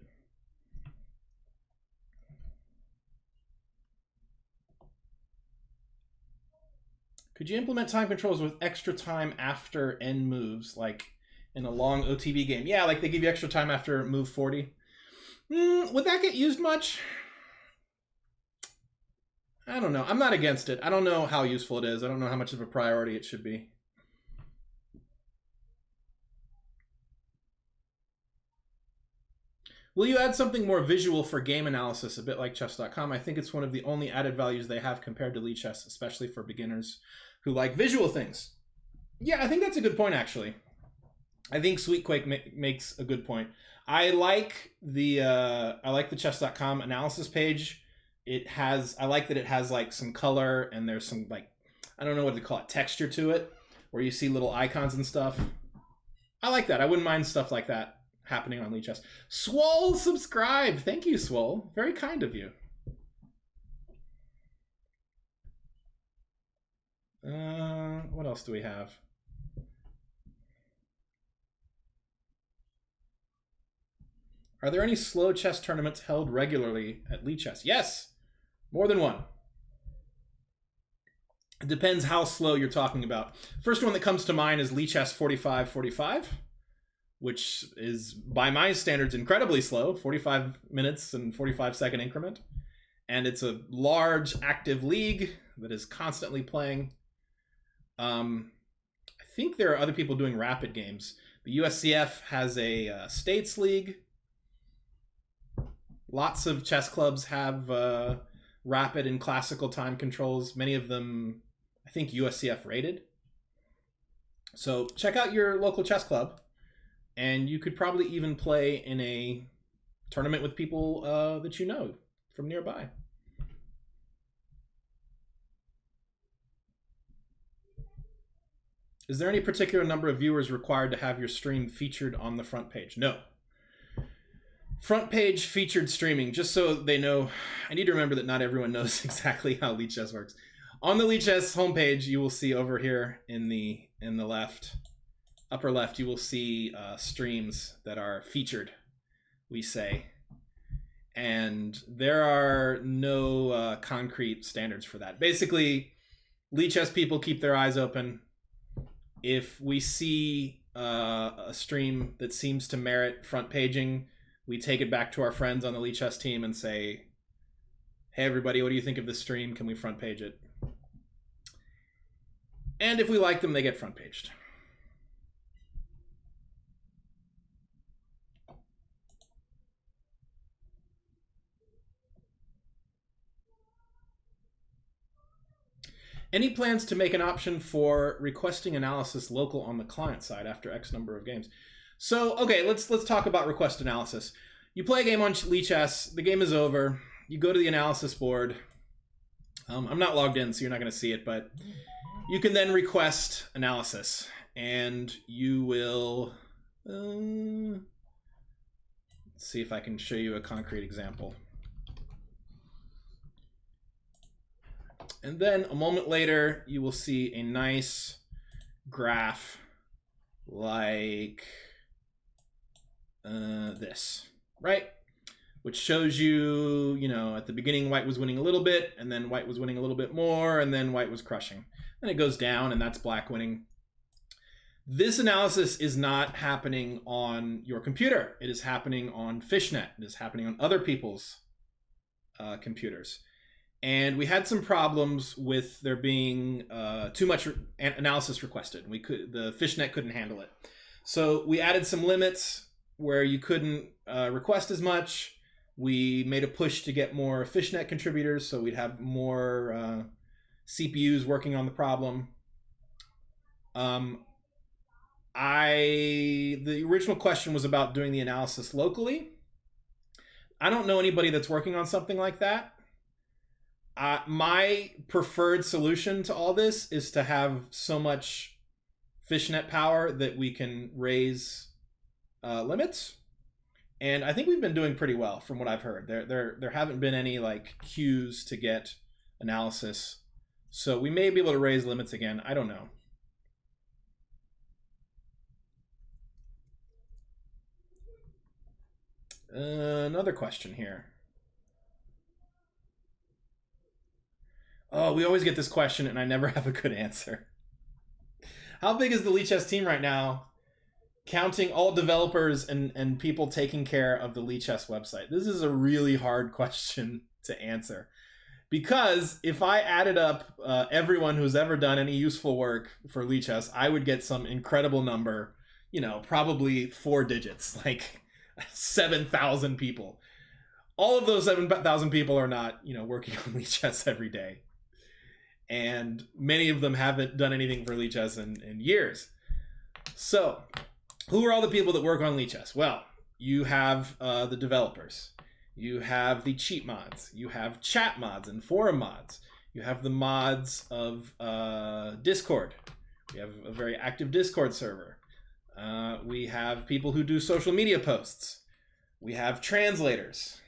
Could you implement time controls with extra time after end moves, like in a long OTB game? Yeah, like they give you extra time after move 40. Would that get used much? I don't know. I'm not against it. I don't know how useful it is. I don't know how much of a priority it should be. Will you add something more visual for game analysis, a bit like chess.com? I think it's one of the only added values they have compared to Lichess, especially for beginners who like visual things. Yeah, I think that's a good point, actually. I think Sweetquake makes a good point. I like the chess.com analysis page. I like that it has like some color and there's some, like, I don't know what to call it, texture to it, where you see little icons and stuff. I like that. I wouldn't mind stuff like that happening on Lichess. Swole subscribed. Thank you, Swole. Very kind of you. What else do we have? Are there any slow chess tournaments held regularly at Lichess? Yes, more than one. It depends how slow you're talking about. First one that comes to mind is Lichess 45-45, which is, by my standards, incredibly slow, 45 minutes and 45-second increment. And it's a large, active league that is constantly playing. I think there are other people doing rapid games. The USCF has a states league. Lots of chess clubs have rapid and classical time controls. Many of them, I think, USCF rated. So check out your local chess club, and you could probably even play in a tournament with people that you know from nearby. Is there any particular number of viewers required to have your stream featured on the front page? No. Front page featured streaming, just so they know. I need to remember that not everyone knows exactly how Lichess works. On the Lichess homepage, you will see over here in the left, upper left, you will see streams that are featured, we say. And there are no concrete standards for that. Basically, Lichess people keep their eyes open. If we see a stream that seems to merit front paging, we take it back to our friends on the Lichess team and say, hey everybody, what do you think of this stream? Can we front page it? And if we like them, they get front paged. Any plans to make an option for requesting analysis local on the client side after X number of games? So, okay, let's talk about request analysis. You play a game on Lichess, the game is over, you go to the analysis board. I'm not logged in, so you're not going to see it, but you can then request analysis, and you will... let's see if I can show you a concrete example. And then a moment later, you will see a nice graph like this, right? Which shows you, you know, at the beginning, white was winning a little bit, and then white was winning a little bit more, and then white was crushing. Then it goes down, and that's black winning. This analysis is not happening on your computer. It is happening on Fishnet. It is happening on other people's computers. And we had some problems with there being too much analysis requested. The Fishnet couldn't handle it. So we added some limits where you couldn't request as much. We made a push to get more Fishnet contributors, so we'd have more CPUs working on the problem. The original question was about doing the analysis locally. I don't know anybody that's working on something like that. My preferred solution to all this is to have so much Fishnet power that we can raise limits. And I think we've been doing pretty well from what I've heard. There haven't been any like queues to get analysis. So we may be able to raise limits again. I don't know. Another question here. Oh, we always get this question and I never have a good answer. How big is the Lichess team right now, counting all developers and people taking care of the Lichess website? This is a really hard question to answer. Because if I added up everyone who's ever done any useful work for Lichess, I would get some incredible number, you know, probably 4 digits, like 7,000 people. All of those 7,000 people are not, you know, working on Lichess every day. And many of them haven't done anything for Lichess in years. So, who are all the people that work on Lichess? Well, you have the developers. You have the cheat mods. You have chat mods and forum mods. You have the mods of Discord. We have a very active Discord server. We have people who do social media posts. We have translators.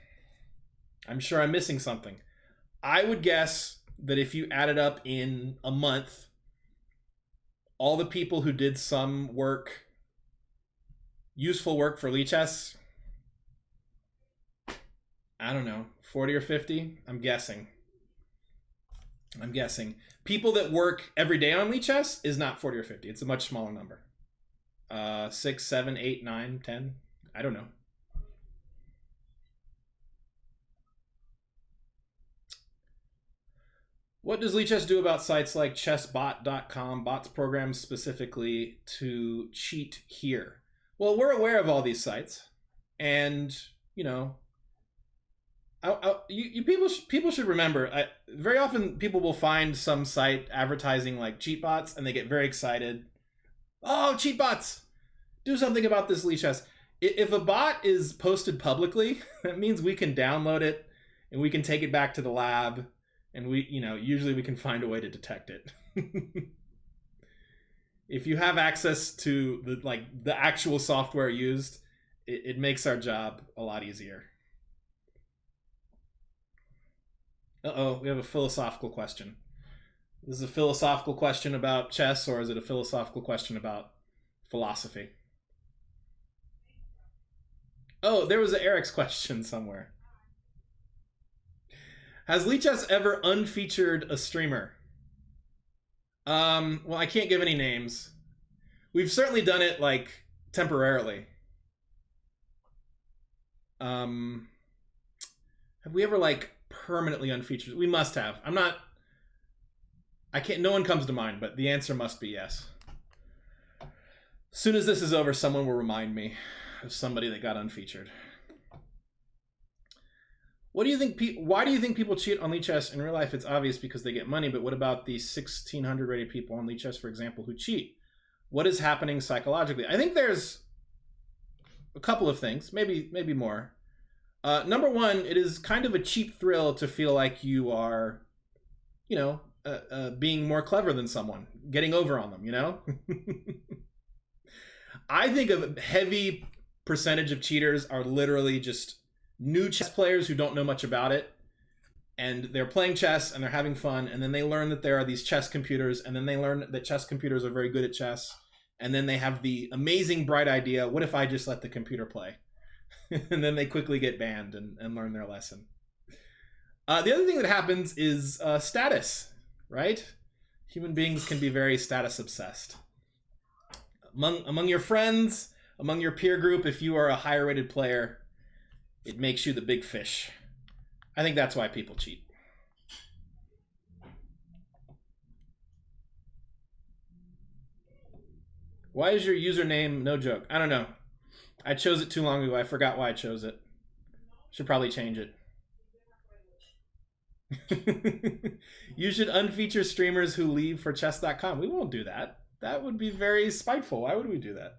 I'm sure I'm missing something. I would guess that if you added up in a month, all the people who did some work, useful work for Lichess, I don't know, 40 or 50, I'm guessing. People that work every day on Lichess is not 40 or 50. It's a much smaller number. 6, 7, 8, 9, 10, I don't know. What does Lichess do about sites like chessbot.com, bots programs specifically to cheat here? Well, we're aware of all these sites, and you know, people should remember. Very often, people will find some site advertising like cheat bots, and they get very excited. Oh, cheat bots! Do something about this Lichess. If a bot is posted publicly, that means we can download it and we can take it back to the lab. And we, you know, usually we can find a way to detect it. If you have access to the actual software used it makes our job a lot easier. Uh-oh, we have a philosophical question. Is this a philosophical question about chess, or is it a philosophical question about philosophy? Oh, there was an Eric's question somewhere. Has Lichess ever unfeatured a streamer? Well, I can't give any names. We've certainly done it, like, temporarily. Have we ever, like, permanently unfeatured? We must have. No one comes to mind, but the answer must be yes. As soon as this is over, someone will remind me of somebody that got unfeatured. What do you think? Why do you think people cheat on Lichess? In real life, it's obvious because they get money, but what about the 1,600 rated people on Lichess, for example, who cheat? What is happening psychologically? I think there's a couple of things, maybe more. Number one, it is kind of a cheap thrill to feel like you are, you know, being more clever than someone, getting over on them, you know? I think a heavy percentage of cheaters are literally just new chess players who don't know much about it, and they're playing chess and they're having fun, and then they learn that there are these chess computers, and then they learn that chess computers are very good at chess, and then they have the amazing bright idea, what if I just let the computer play? And then they quickly get banned and learn their lesson. The other thing that happens is status, right? Human beings can be very status obsessed. Among your friends, among your peer group, if you are a higher rated player, it makes you the big fish. I think that's why people cheat. Why is your username NoJoke? I don't know. I chose it too long ago. I forgot why I chose it. Should probably change it. You should unfeature streamers who leave for chess.com. We won't do that. That would be very spiteful. Why would we do that?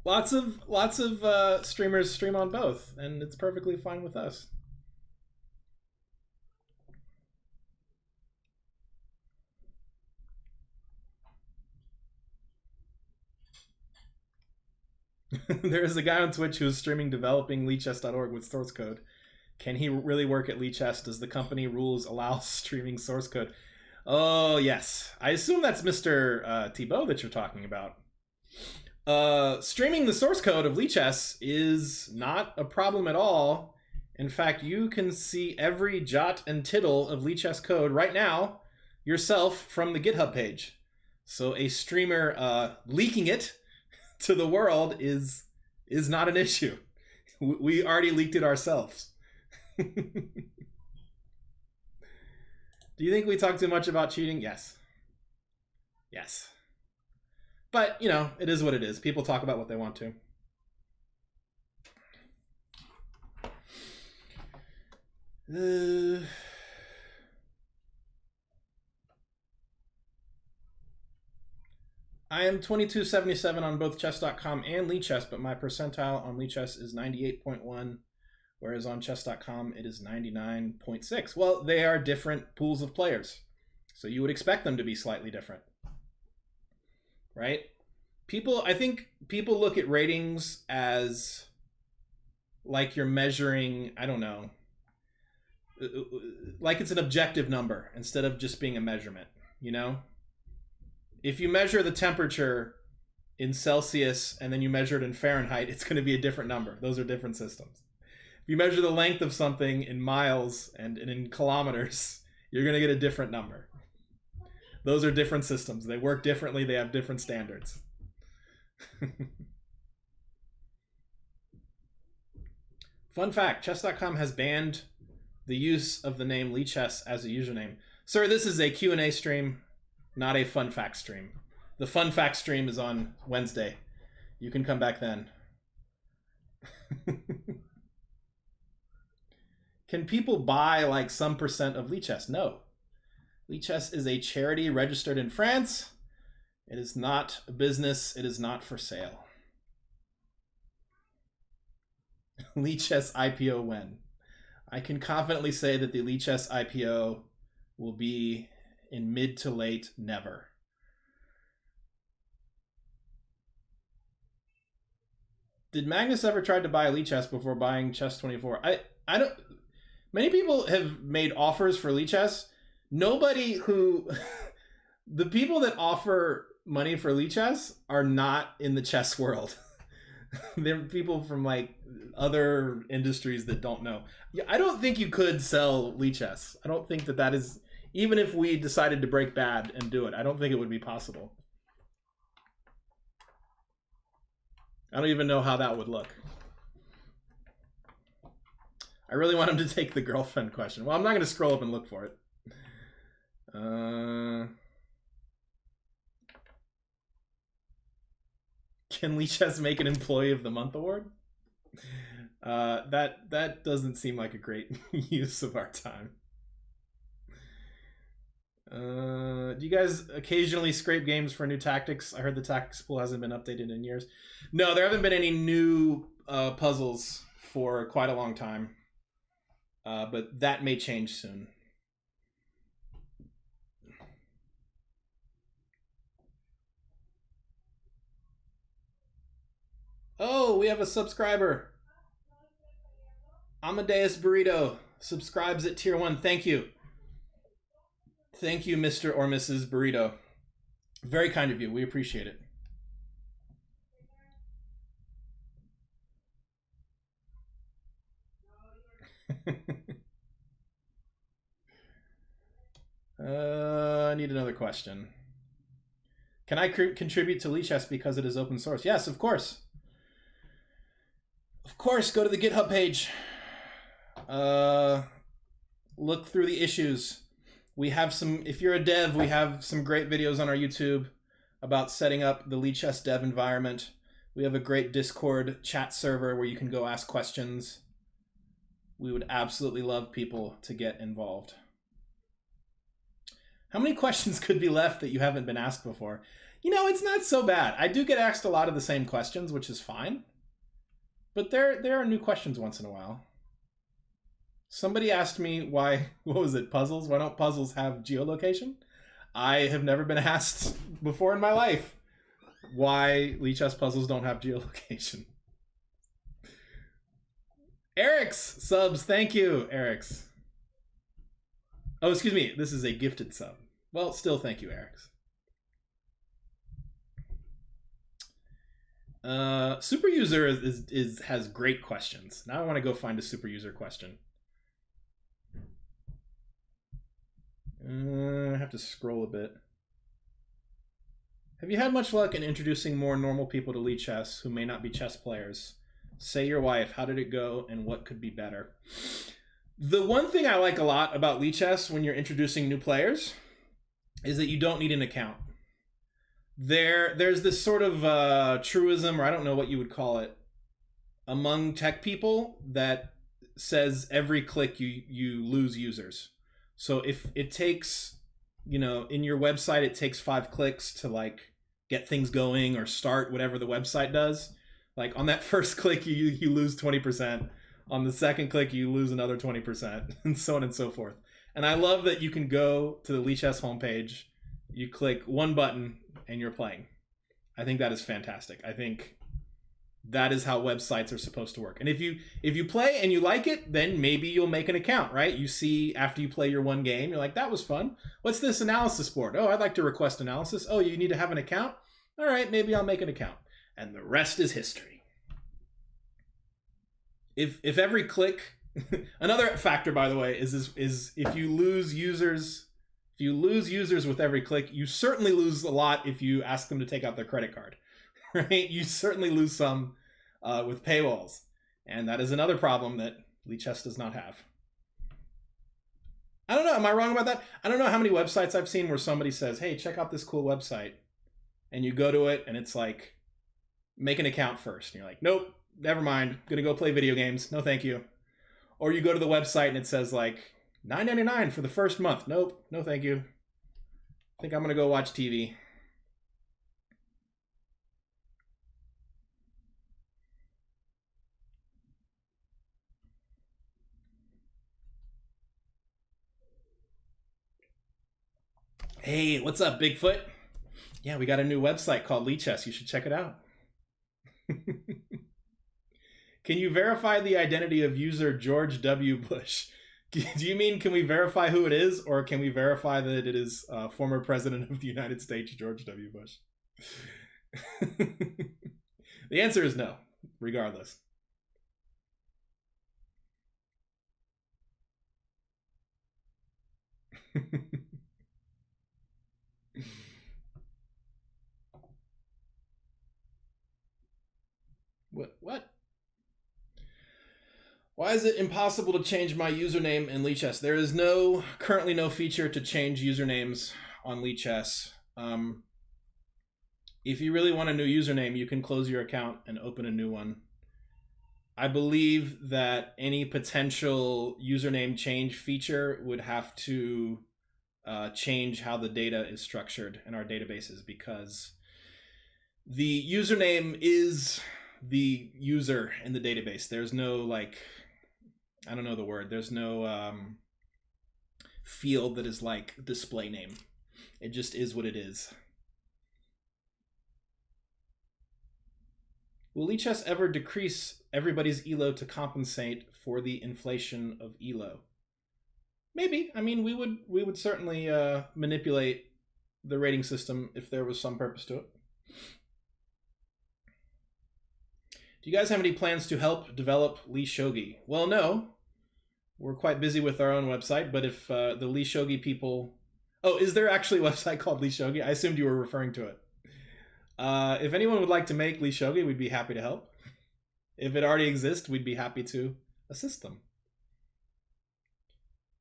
Lots of streamers stream on both, and it's perfectly fine with us. There's a guy on Twitch who's streaming developing leaches.org with source code. Can he really work at Lichess? Does the company rules allow streaming source code? Oh, yes. I assume that's Mr. Thibault that you're talking about. Streaming the source code of Lichess is not a problem at all. In fact, you can see every jot and tittle of Lichess code right now yourself from the GitHub page. So a streamer leaking it to the world is not an issue. We already leaked it ourselves. Do you think we talk too much about cheating? Yes. Yes. But, you know, it is what it is. People talk about what they want to. I am 2277 on both chess.com and Lichess, but my percentile on Lichess is 98.1, whereas on chess.com it is 99.6. Well, they are different pools of players, so you would expect them to be slightly different, right? I think people look at ratings as like you're measuring, I don't know, like it's an objective number instead of just being a measurement, you know? If you measure the temperature in Celsius and then you measure it in Fahrenheit, it's going to be a different number. Those are different systems. If you measure the length of something in miles and in kilometers, you're going to get a different number. Those are different systems. They work differently. They have different standards. Fun fact, chess.com has banned the use of the name Lichess as a username. Sir, this is a Q&A stream, not a fun fact stream. The fun fact stream is on Wednesday. You can come back then. Can people buy like some percent of Lichess? No. Lichess is a charity registered in France. It is not a business. It is not for sale. Lichess IPO when? I can confidently say that the Lichess IPO will be in mid to late never. Did Magnus ever try to buy Lichess before buying Chess24? I don't. Many people have made offers for Lichess. Nobody who the people that offer money for Lichess are not in the chess world. They're people from like other industries that don't know. I don't think you could sell Lichess. I don't think that is, even if we decided to break bad and do it, I don't think it would be possible. I don't even know how that would look. I really want him to take the girlfriend question. Well, I'm not going to scroll up and look for it. Can Lichess make an Employee of the Month award? That doesn't seem like a great use of our time. Do you guys occasionally scrape games for new tactics? I heard the tactics pool hasn't been updated in years. No, there haven't been any new puzzles for quite a long time. But that may change soon. Oh, we have a subscriber. Amadeus Burrito subscribes at tier 1. Thank you. Thank you, Mr. or Mrs. Burrito. Very kind of you. We appreciate it. I need another question. Can I contribute to Lichess because it is open source? Yes, of course. Of course, go to the GitHub page. Look through the issues. We have some, if you're a dev, we have some great videos on our YouTube about setting up the Lichess dev environment. We have a great Discord chat server where you can go ask questions. We would absolutely love people to get involved. How many questions could be left that you haven't been asked before? You know, it's not so bad. I do get asked a lot of the same questions, which is fine. But there are new questions once in a while. Somebody asked me why, what was it, puzzles? Why don't puzzles have geolocation? I have never been asked before in my life why Lichess puzzles don't have geolocation. Eric's subs, thank you, Eric's. Oh, excuse me, this is a gifted sub. Well, still thank you, Eric's. Super user has great questions. Now I want to go find a super user question. I have to scroll a bit. Have you had much luck in introducing more normal people to Lichess who may not be chess players? Say your wife, how did it go and what could be better? The one thing I like a lot about Lichess when you're introducing new players is that you don't need an account. There's this sort of truism, or I don't know what you would call it, among tech people that says every click you lose users. So if it takes, you know, in your website, it takes 5 clicks to like get things going or start whatever the website does. Like on that first click, you lose 20%. On the second click, you lose another 20%, and so on and so forth. And I love that you can go to the Lichess homepage, you click one button, and you're playing. I think that is fantastic. I think that is how websites are supposed to work. And if you play and you like it, then maybe you'll make an account, right? You see after you play your one game, you're like, that was fun. What's this analysis board? Oh, I'd like to request analysis. Oh, you need to have an account? All right, maybe I'll make an account. And the rest is history. If every click, another factor, by the way, is if you lose users, with every click, you certainly lose a lot if you ask them to take out their credit card. Right? You certainly lose some with paywalls. And that is another problem that Lichess does not have. I don't know. Am I wrong about that? I don't know how many websites I've seen where somebody says, hey, check out this cool website. And you go to it and it's like, make an account first. And you're like, nope, never mind. I'm going to go play video games. No, thank you. Or you go to the website and it says like $9.99 for the first month. Nope, no, thank you. I think I'm going to go watch TV. Hey, what's up, Bigfoot? Yeah, we got a new website called Lichess. You should check it out. Can you verify the identity of user George W. Bush? Do you mean can we verify who it is, or can we verify that it is former President of the United States, George W. Bush? The answer is no, regardless. What? Why is it impossible to change my username in Lichess? There is currently no feature to change usernames on Lichess. If you really want a new username, you can close your account and open a new one. I believe that any potential username change feature would have to change how the data is structured in our databases, because the username is the user in the database. There's no, like, I don't know the word. There's no field that is like display name. It just is what it is. Will Lichess ever decrease everybody's ELO to compensate for the inflation of ELO? Maybe. I mean, we would certainly manipulate the rating system if there was some purpose to it. Do you guys have any plans to help develop Lishogi? Well, no. We're quite busy with our own website, but if the Lishogi people... Oh, is there actually a website called Lishogi? I assumed you were referring to it. If anyone would like to make Lishogi, we'd be happy to help. If it already exists, we'd be happy to assist them.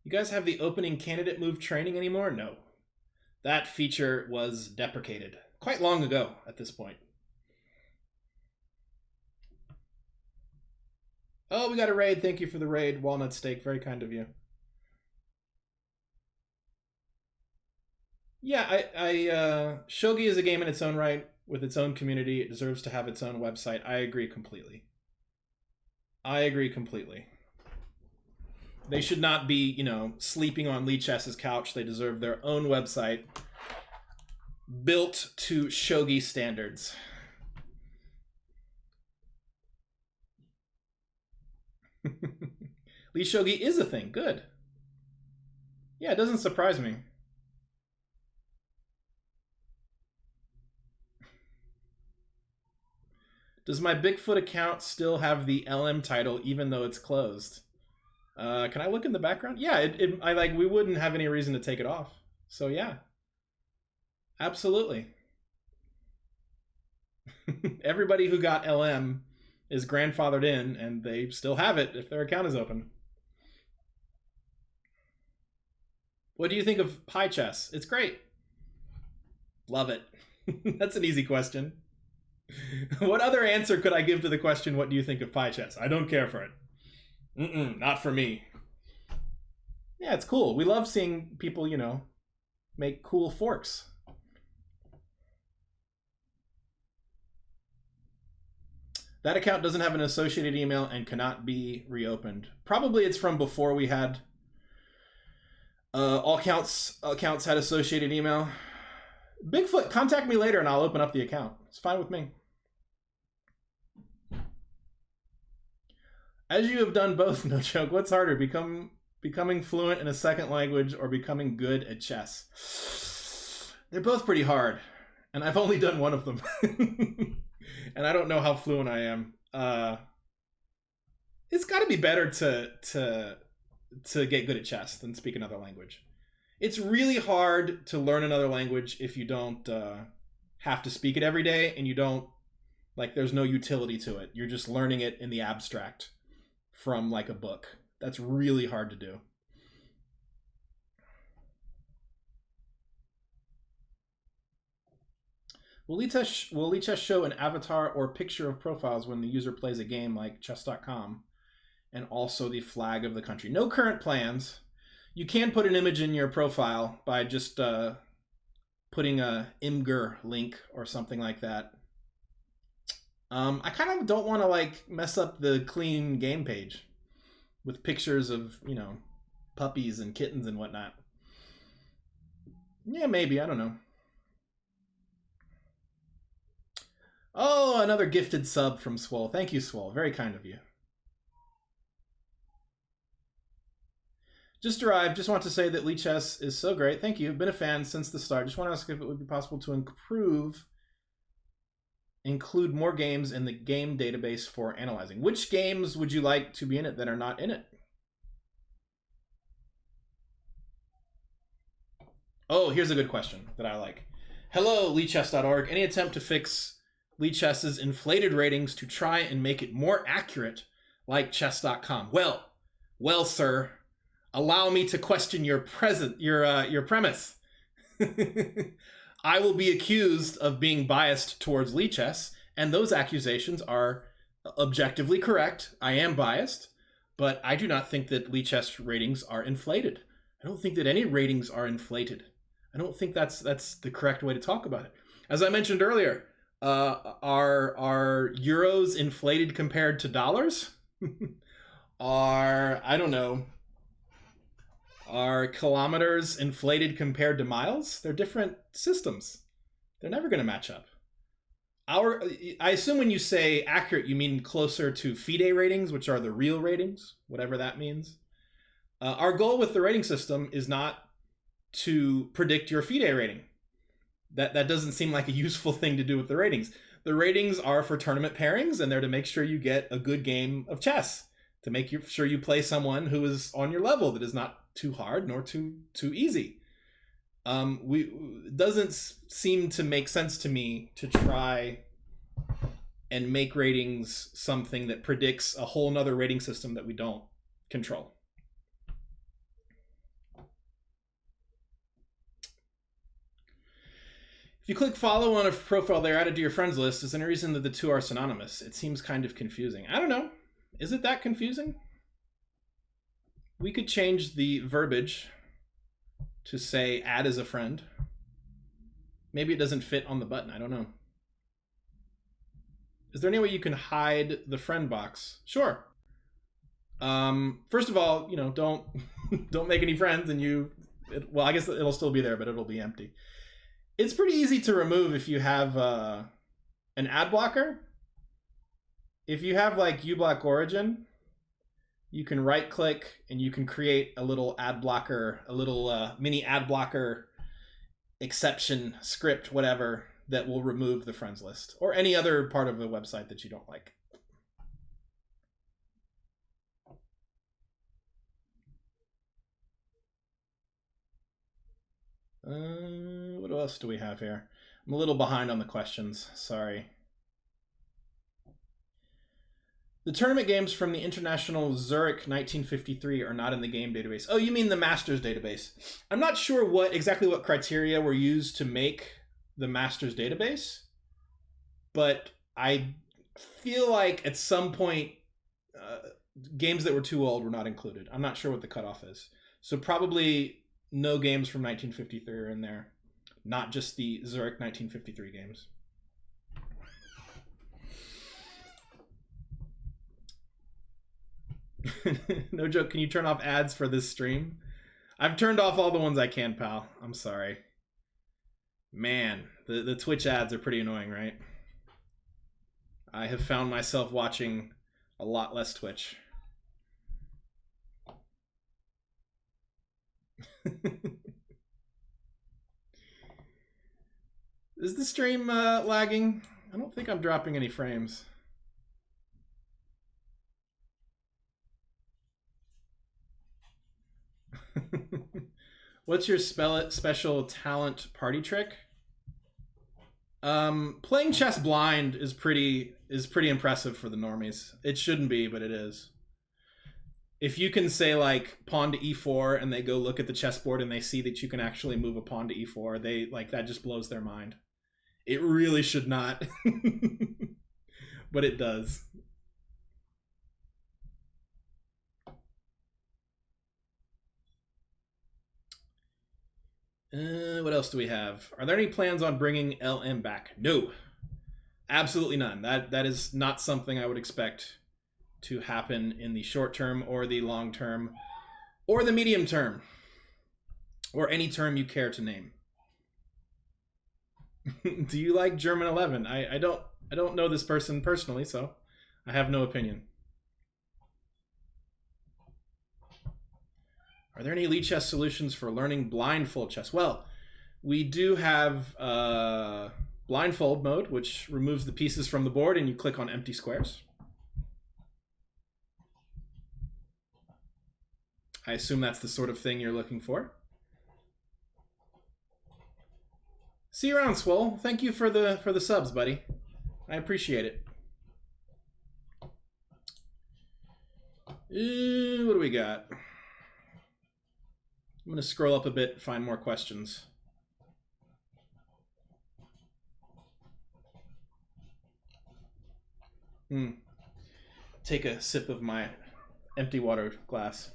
You guys have the opening candidate move training anymore? No. That feature was deprecated quite long ago at this point. Oh, we got a raid. Thank you for the raid, Walnut Steak. Very kind of you. Yeah, Shogi is a game in its own right, with its own community. It deserves to have its own website. I agree completely. They should not be, sleeping on Lichess's couch. They deserve their own website built to shogi standards. Lishogi is a thing. Good. Yeah, it doesn't surprise me. Does my Bigfoot account still have the LM title even though it's closed? Can I look in the background? Yeah, we wouldn't have any reason to take it off. So yeah. Absolutely. Everybody who got LM is grandfathered in, and they still have it if their account is open. What do you think of Pi Chess? It's great. Love it. That's an easy question. What other answer could I give to the question, what do you think of Pi Chess? I don't care for it. Not for me. Yeah, it's cool. We love seeing people, make cool forks. That account doesn't have an associated email and cannot be reopened. Probably it's from before we had all accounts had associated email. Bigfoot, contact me later and I'll open up the account. It's fine with me. As you have done both, no joke, what's harder, becoming fluent in a second language or becoming good at chess? They're both pretty hard, and I've only done one of them. And I don't know how fluent I am. It's got to be better to get good at chess than speak another language. It's really hard to learn another language if you don't have to speak it every day, and you don't, there's no utility to it. You're just learning it in the abstract from a book. That's really hard to do. Will Lichess show an avatar or picture of profiles when the user plays a game like chess.com, and also the flag of the country? No current plans. You can put an image in your profile by just putting a Imgur link or something like that. I kind of don't want to mess up the clean game page with pictures of, puppies and kittens and whatnot. Yeah, maybe. I don't know. Oh, another gifted sub from Swole. Thank you, Swole. Very kind of you. Just arrived. Just want to say that Lichess is so great. Thank you. Been a fan since the start. Just want to ask if it would be possible to include more games in the game database for analyzing. Which games would you like to be in it that are not in it? Oh, here's a good question that I like. Hello, leaches.org. Any attempt to fix Lichess's inflated ratings to try and make it more accurate like chess.com? Well, sir, allow me to question your premise. I will be accused of being biased towards Lichess, and those accusations are objectively correct. I am biased, but I do not think that Lichess ratings are inflated. I don't think that any ratings are inflated. I don't think that's the correct way to talk about it. As I mentioned earlier, are euros inflated compared to dollars? Are kilometers inflated compared to miles? They're different systems. They're never going to match up. I assume when you say accurate, you mean closer to FIDE ratings, which are the real ratings, whatever that means. Our goal with the rating system is not to predict your FIDE rating. That doesn't seem like a useful thing to do with the ratings. The ratings are for tournament pairings, and they're to make sure you get a good game of chess, to make sure you play someone who is on your level, that is not too hard nor too easy. It doesn't seem to make sense to me to try and make ratings something that predicts a whole nother rating system that we don't control. If you click follow on a profile, they're added to your friends list. Is there any reason that the two are synonymous? It seems kind of confusing. I don't know. Is it that confusing? We could change the verbiage to say add as a friend. Maybe it doesn't fit on the button. I don't know. Is there any way you can hide the friend box? Sure. First of all, don't make any friends, and well, I guess it'll still be there, but it'll be empty. It's pretty easy to remove if you have an ad blocker. If you have like uBlock Origin, you can right click and you can create a little ad blocker, a little mini ad blocker exception script, whatever, that will remove the friends list or any other part of the website that you don't like. What else do we have here? I'm a little behind on the questions. Sorry. The tournament games from the International Zurich 1953 are not in the game database. Oh, you mean the Masters database. I'm not sure exactly what criteria were used to make the Masters database, but I feel like at some point games that were too old were not included. I'm not sure what the cutoff is. So probably no games from 1953 are in there, not just the Zurich 1953 games. No joke, can you turn off ads for this stream? I've turned off all the ones I can, pal. I'm sorry. Man, the Twitch ads are pretty annoying, right? I have found myself watching a lot less Twitch. Is the stream lagging? I don't think I'm dropping any frames. What's your special talent party trick? Playing chess blind is pretty impressive for the normies. It shouldn't be, but it is. If you can say like pawn to e4 and they go look at the chessboard and they see that you can actually move a pawn to e4, they like that just blows their mind. It really should not, but it does. What else do we have? Are there any plans on bringing LM back? No, absolutely none. That is not something I would expect to happen in the short term or the long term or the medium term or any term you care to name. Do you like German 11? I don't know this person personally, so I have no opinion. Are there any Lichess solutions for learning blindfold chess? Well, we do have blindfold mode, which removes the pieces from the board and you click on empty squares. I assume that's the sort of thing you're looking for. See you around, Swole. Thank you for the subs, buddy. I appreciate it. What do we got? I'm going to scroll up a bit and find more questions. Take a sip of my empty water glass.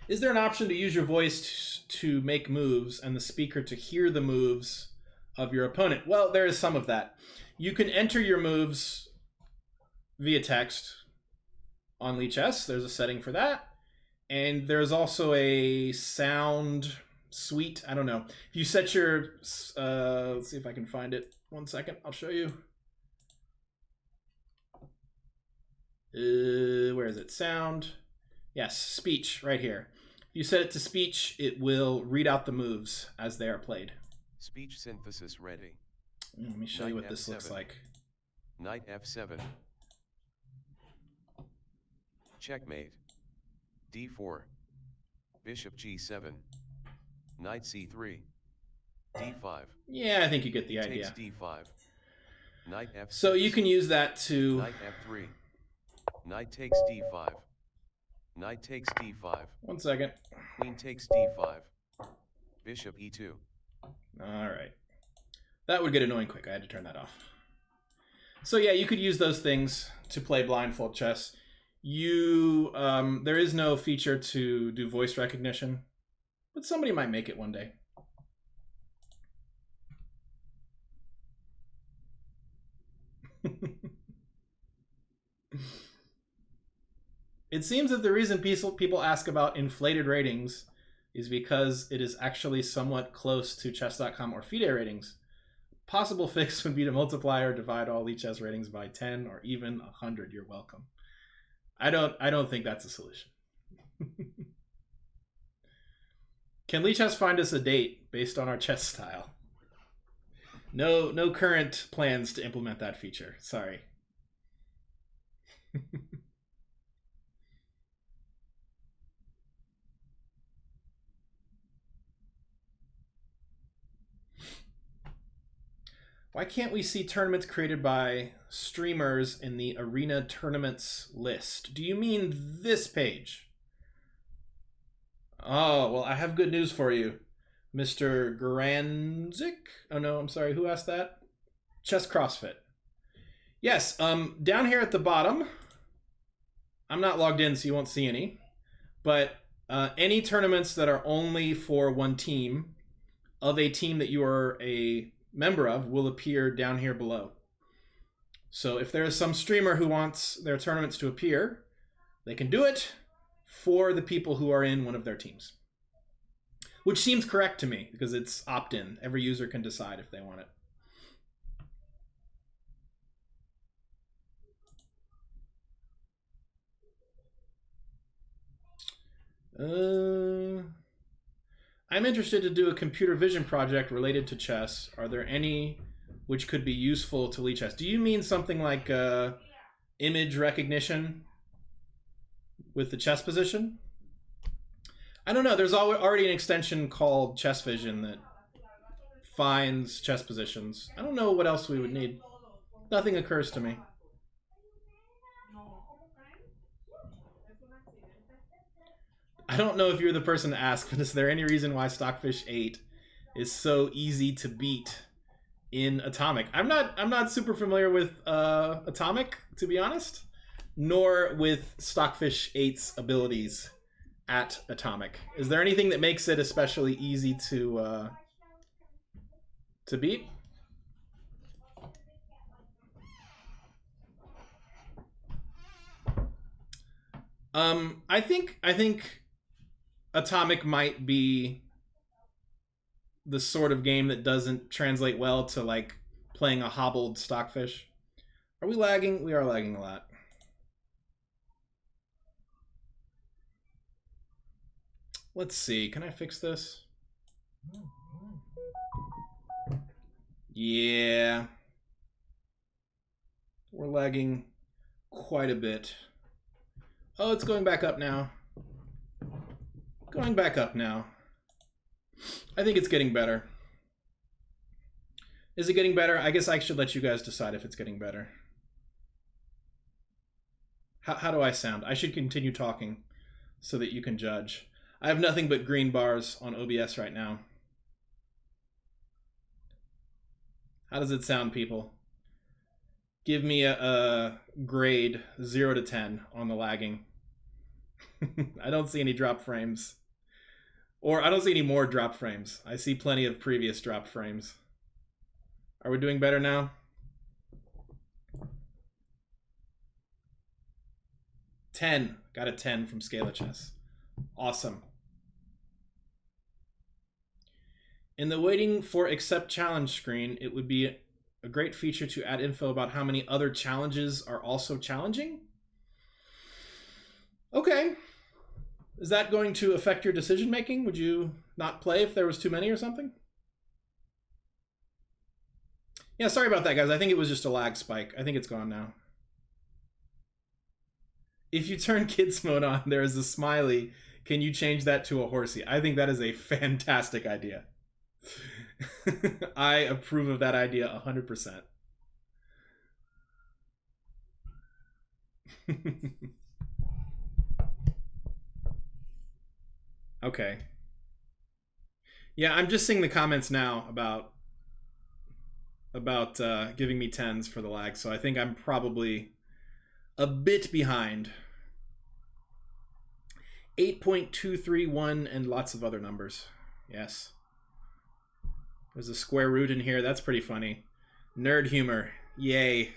Is there an option to use your voice to make moves and the speaker to hear the moves of your opponent? Well, there is some of that. You can enter your moves via text on Lichess. There's a setting for that. And there's also a sound suite. I don't know. If you set your... let's see if I can find it. 1 second. I'll show you. Where is it? Sound. Yes, speech right here. If you set it to speech, it will read out the moves as they are played. Speech synthesis ready. Let me show you what this looks like. Knight F7. Checkmate. D4. Bishop G7. Knight C3. D5. Yeah, I think you get the idea. Takes D5. Knight F6. So you can use that to... Knight F3. Knight takes D5. Knight takes D5. 1 second. Queen takes D5. Bishop E2. All right. That would get annoying quick. I had to turn that off. So yeah, you could use those things to play blindfold chess. There is no feature to do voice recognition, but somebody might make it one day. It seems that the reason people ask about inflated ratings is because it is actually somewhat close to chess.com or FIDE ratings. Possible fix would be to multiply or divide all Lichess ratings by 10 or even 100. You're welcome. I don't think that's a solution. Can Lichess find us a date based on our chess style? No current plans to implement that feature. Sorry. Why can't we see tournaments created by streamers in the arena tournaments list? Do you mean this page? Oh, well, I have good news for you, Mr. Granzik. Oh, no, I'm sorry. Who asked that? Chess CrossFit. Yes, down here at the bottom, I'm not logged in, so you won't see any, but any tournaments that are only for one team of a team that you are a member of will appear down here below. So if there is some streamer who wants their tournaments to appear, they can do it for the people who are in one of their teams. Which seems correct to me because it's opt-in. Every user can decide if they want it. I'm interested to do a computer vision project related to chess. Are there any which could be useful to Lichess? Do you mean something like image recognition with the chess position? I don't know. There's already an extension called Chess Vision that finds chess positions. I don't know what else we would need. Nothing occurs to me. I don't know if you're the person to ask, but is there any reason why Stockfish 8 is so easy to beat in Atomic? I'm not super familiar with Atomic, to be honest, nor with Stockfish 8's abilities at Atomic. Is there anything that makes it especially easy to beat? I think Atomic might be the sort of game that doesn't translate well to like playing a hobbled Stockfish. Are we lagging? We are lagging a lot. Let's see. Can I fix this? Yeah. We're lagging quite a bit. Oh, it's going back up now. Going back up now. I think it's getting better. Is it getting better? I guess I should let you guys decide if it's getting better. How do I sound? I should continue talking so that you can judge. I have nothing but green bars on OBS right now. How does it sound, people? Give me a grade 0 to 10 on the lagging. I don't see any drop frames. Or I don't see any more drop frames. I see plenty of previous drop frames. Are we doing better now? 10. Got a 10 from Lichess. Awesome. In the waiting for accept challenge screen, it would be a great feature to add info about how many other challenges are also challenging. Okay. Is that going to affect your decision making? Would you not play if there was too many or something? Yeah, sorry about that, guys. I think it was just a lag spike. I think it's gone now. If you turn kids mode on, there is a smiley. Can you change that to a horsey? I think that is a fantastic idea. I approve of that idea 100%. Okay. Yeah, I'm just seeing the comments now about giving me 10s for the lag, so I think I'm probably a bit behind. 8.231 and lots of other numbers. Yes. There's a square root in here. That's pretty funny. Nerd humor. Yay.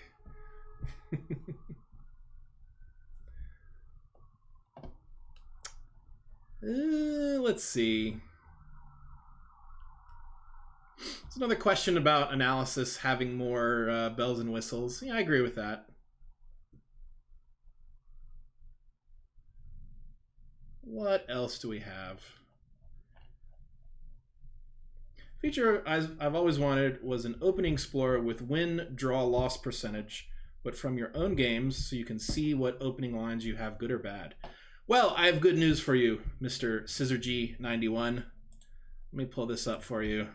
Let's see. There's another question about analysis having more bells and whistles. Yeah, I agree with that. What else do we have? Feature I've always wanted was an opening explorer with win, draw, loss percentage, but from your own games so you can see what opening lines you have, good or bad. Well, I have good news for you, Mr. ScissorG91. Let me pull this up for you.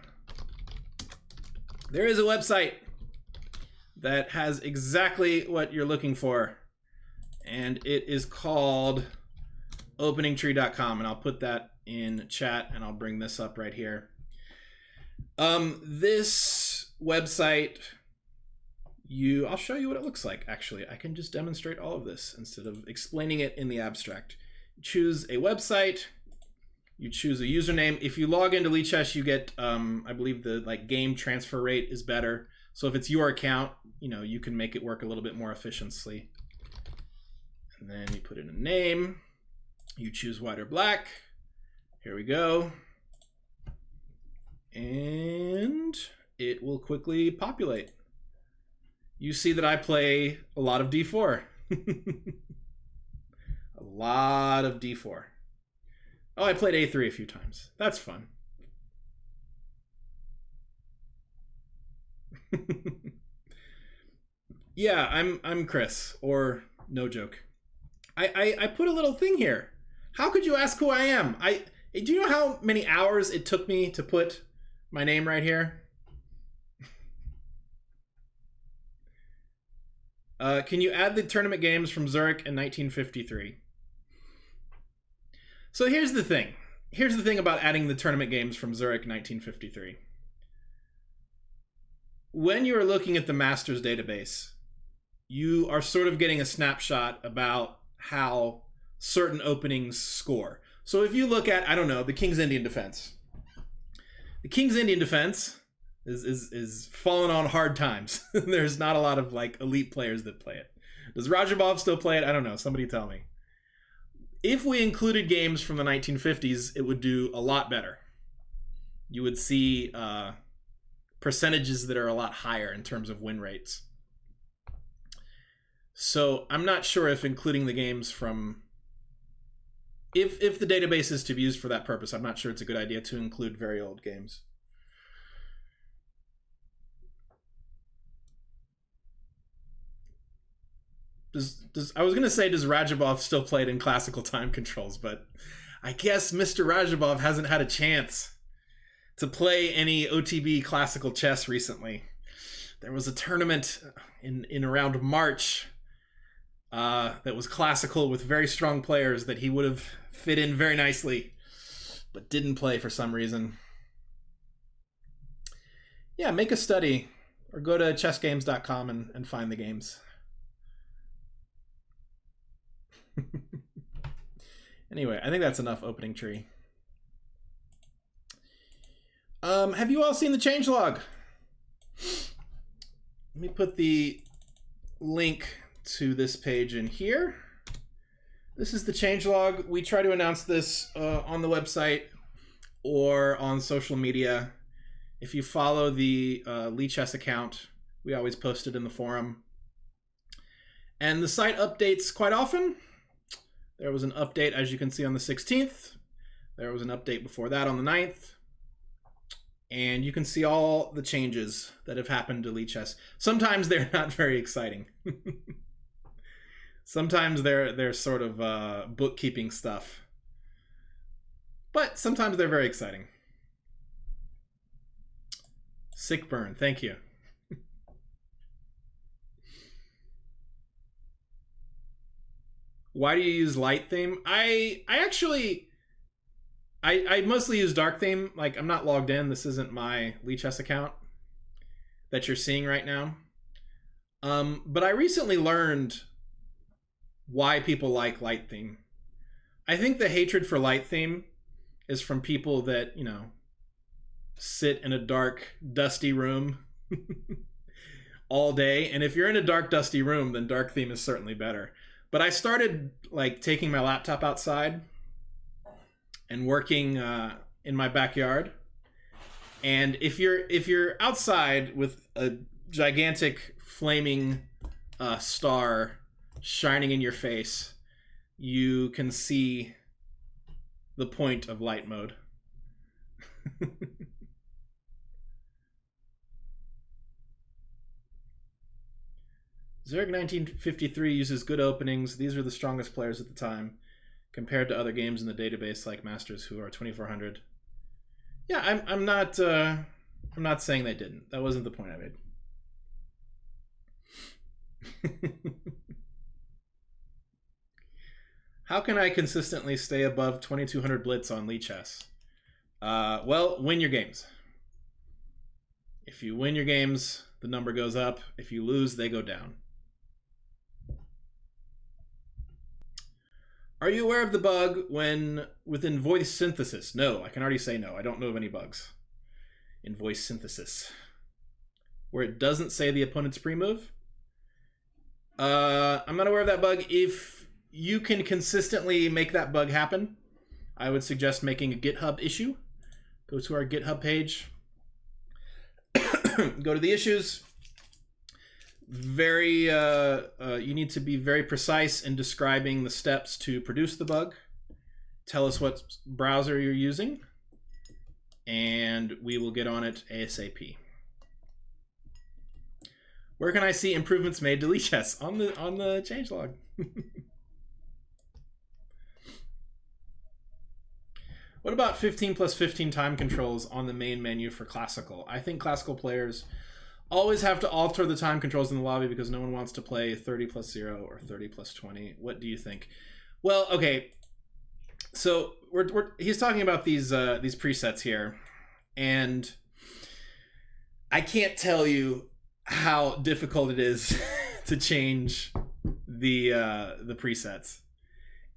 There is a website that has exactly what you're looking for, and it is called openingtree.com, and I'll put that in chat, and I'll bring this up right here. This website, I'll show you what it looks like, actually. I can just demonstrate all of this instead of explaining it in the abstract. Choose a website, you choose a username. If you log into Lichess, you get, I believe the game transfer rate is better. So if it's your account, you can make it work a little bit more efficiently. And then you put in a name, you choose white or black. Here we go. And it will quickly populate. You see that I play a lot of d4. A lot of d4. Oh, I played a3 a few times. That's fun. Yeah, I'm Chris, or NoJoke. I put a little thing here. How could you ask who I am? Do you know how many hours it took me to put my name right here? Can you add the tournament games from Zurich in 1953? So here's the thing. Here's the thing about adding the tournament games from Zurich 1953. When you are looking at the Masters database, you are sort of getting a snapshot about how certain openings score. So if you look at, I don't know, the King's Indian Defense. The King's Indian Defense is falling on hard times. There's not a lot of elite players that play it. Does Rajabov still play it? I don't know. Somebody tell me. If we included games from the 1950s, it would do a lot better. You would see percentages that are a lot higher in terms of win rates. So I'm not sure if including the games from if the database is to be used for that purpose, I'm not sure it's a good idea to include very old games. I was gonna say, does Rajabov still play it in classical time controls, but I guess Mr. Rajabov hasn't had a chance to play any OTB classical chess recently. There was a tournament in around March that was classical with very strong players that he would have fit in very nicely, but didn't play for some reason. Yeah, make a study or go to chessgames.com and find the games. Anyway, I think that's enough opening tree. Have you all seen the changelog? Let me put the link to this page in here. This is the changelog. We try to announce this on the website or on social media. If you follow the Lichess account, we always post it in the forum. And the site updates quite often. There was an update, as you can see, on the 16th. There was an update before that on the 9th. And you can see all the changes that have happened to Lichess. Sometimes they're not very exciting. Sometimes they're sort of bookkeeping stuff. But sometimes they're very exciting. Sick burn, thank you. Why do you use light theme? I mostly use dark theme. Like, I'm not logged in. This isn't my Lichess account that you're seeing right now. But I recently learned why people like light theme. I think the hatred for light theme is from people that, you know, sit in a dark, dusty room all day. And if you're in a dark, dusty room, then dark theme is certainly better. But I started like taking my laptop outside and working in my backyard. And if you're outside with a gigantic flaming star shining in your face, you can see the point of light mode. Zurich 1953 uses good openings. These are the strongest players at the time, compared to other games in the database like Masters, who are 2400. Yeah, I'm not saying they didn't. That wasn't the point I made. How can I consistently stay above 2200 blitz on Lichess? Well, win your games. If you win your games, the number goes up. If you lose, they go down. Are you aware of the bug when within voice synthesis? No, I can already say no. I don't know of any bugs in voice synthesis where it doesn't say the opponent's pre-move. I'm not aware of that bug. If you can consistently make that bug happen, I would suggest making a GitHub issue. Go to our GitHub page. Go to the issues. You need to be very precise in describing the steps to produce the bug. Tell us what browser you're using, and we will get on it ASAP. Where can I see improvements made to Lichess? On the changelog. What about 15 plus 15 time controls on the main menu for classical? I think classical players always have to alter the time controls in the lobby because no one wants to play 30 plus 0 or 30 plus 20. What do you think? Well, okay. So he's talking about these presets here, and I can't tell you how difficult it is to change the presets.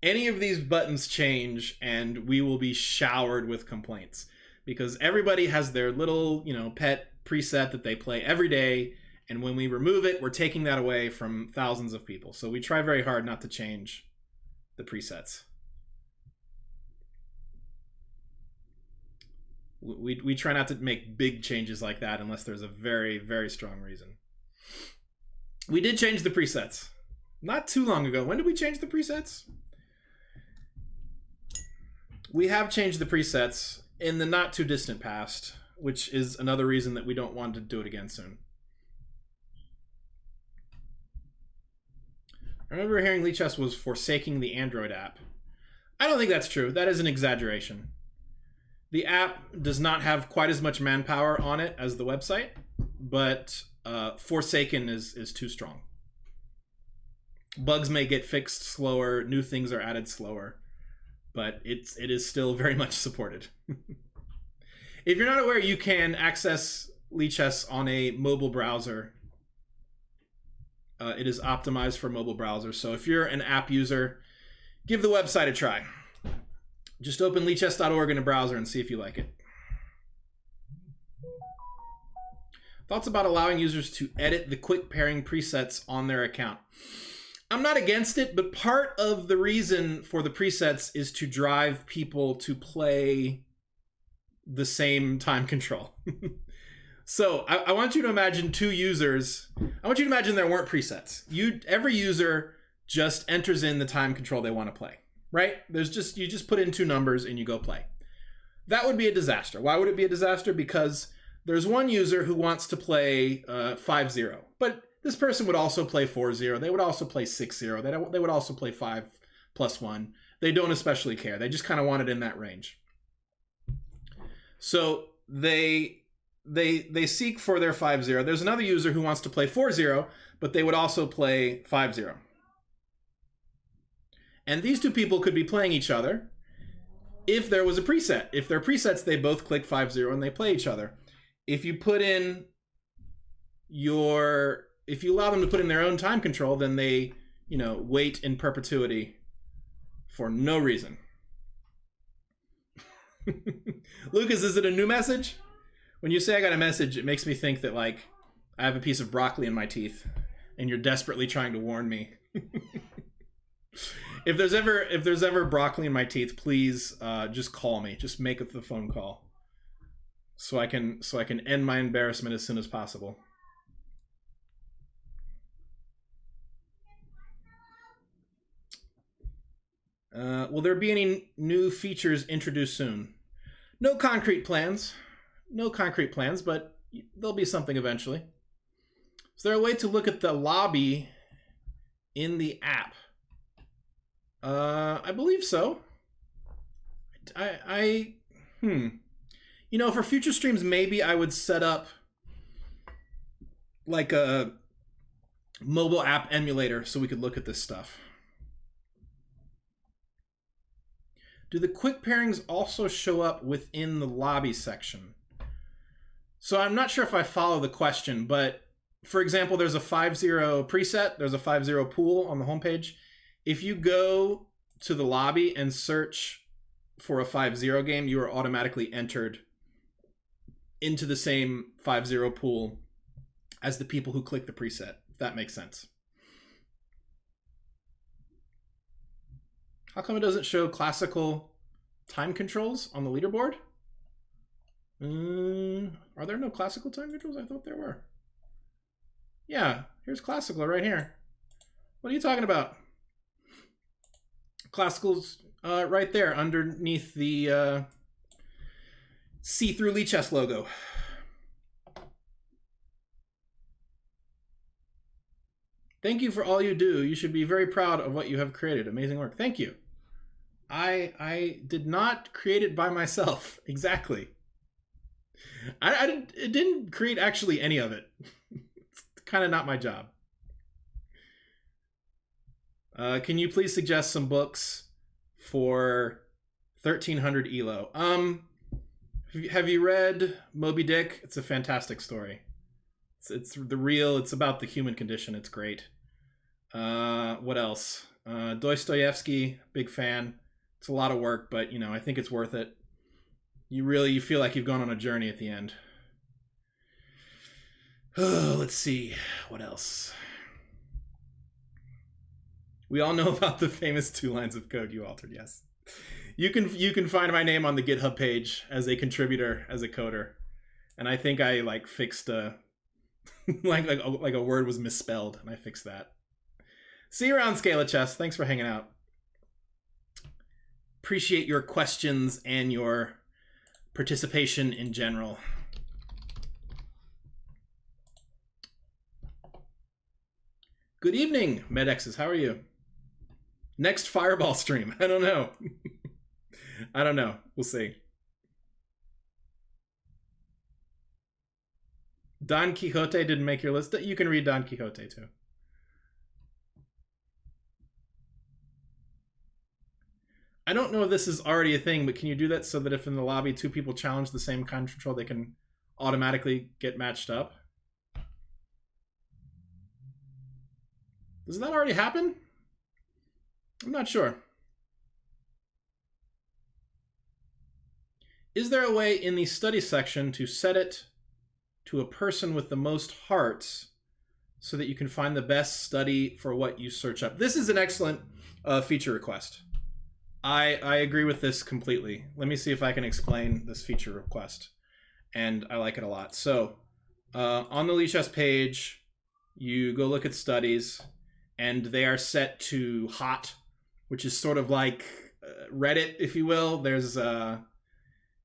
Any of these buttons change, and we will be showered with complaints because everybody has their little, pet preset that they play every day, and when we remove it, we're taking that away from thousands of people. So we try very hard not to change the presets. We try not to make big changes like that unless there's a very, very strong reason. We did change the presets not too long ago. When did we change the presets? We have changed the presets in the not too distant past, which is another reason that we don't want to do it again soon. I remember hearing Lichess was forsaking the Android app. I don't think that's true. That is an exaggeration. The app does not have quite as much manpower on it as the website, but forsaken is too strong. Bugs may get fixed slower, new things are added slower, but it is still very much supported. If you're not aware, you can access Lichess on a mobile browser. It is optimized for mobile browsers, so if you're an app user, give the website a try. Just open leaches.org in a browser and see if you like it. Thoughts about allowing users to edit the quick pairing presets on their account. I'm not against it, but part of the reason for the presets is to drive people to play the same time control. So I want you to imagine two users. I want you to imagine there weren't presets. Every user just enters in the time control they want to play, right? You just put in two numbers and you go play. That would be a disaster. Why would it be a disaster? Because there's one user who wants to play 5-0, but this person would also play 4-0. They would also play 6-0. They would also play 5+1. They don't especially care. They just kind of want it in that range. So they seek for their 5-0. There's another user who wants to play 4-0, but they would also play 5-0. And these two people could be playing each other if there was a preset. If they're presets, they both click 5-0 and they play each other. If you allow them to put in their own time control, then they, wait in perpetuity for no reason. Lucas, is it a new message? When you say I got a message, it makes me think that I have a piece of broccoli in my teeth and you're desperately trying to warn me. If there's ever broccoli in my teeth, please just call me. Just make the phone call so I can end my embarrassment as soon as possible. Will there be any new features introduced soon? No concrete plans, but there'll be something eventually. Is there a way to look at the lobby in the app? I believe so. For future streams, maybe I would set up a mobile app emulator so we could look at this stuff. Do the quick pairings also show up within the lobby section? So I'm not sure if I follow the question, but for example, there's a 5-0 preset. There's a 5-0 pool on the homepage. If you go to the lobby and search for a 5-0 game, you are automatically entered into the same 5-0 pool as the people who click the preset, if that makes sense. How come it doesn't show classical time controls on the leaderboard? Are there no classical time controls? I thought there were. Yeah, here's classical right here. What are you talking about? Classical's right there underneath the see-through Lichess logo. Thank you for all you do. You should be very proud of what you have created. Amazing work. Thank you. I did not create it by myself. Exactly. I didn't create actually any of it. It's kind of not my job. Can you please suggest some books for 1300 ELO? Have you read Moby Dick? It's a fantastic story. It's about the human condition. It's great. What else? Dostoevsky, big fan. It's a lot of work, but I think it's worth it. You feel like you've gone on a journey at the end. Oh, let's see. What else? We all know about the famous 2 lines of code you altered, yes. You can find my name on the GitHub page as a contributor, as a coder. And I think I fixed like a word was misspelled, and I fixed that. See you around, Scale of Chess. Thanks for hanging out. Appreciate your questions and your participation in general. Good evening, MedXs. How are you? Next Fireball stream. I don't know. I don't know. We'll see. Don Quixote didn't make your list. You can read Don Quixote too. I don't know if this is already a thing, but can you do that so that if in the lobby two people challenge the same kind of control, they can automatically get matched up? Does that already happen? I'm not sure. Is there a way in the study section to set it to a person with the most hearts so that you can find the best study for what you search up? This is an excellent feature request. I agree with this completely. Let me see if I can explain this feature request. And I like it a lot. So on the Lichess page, you go look at studies, and they are set to hot, which is sort of like Reddit, if you will. There's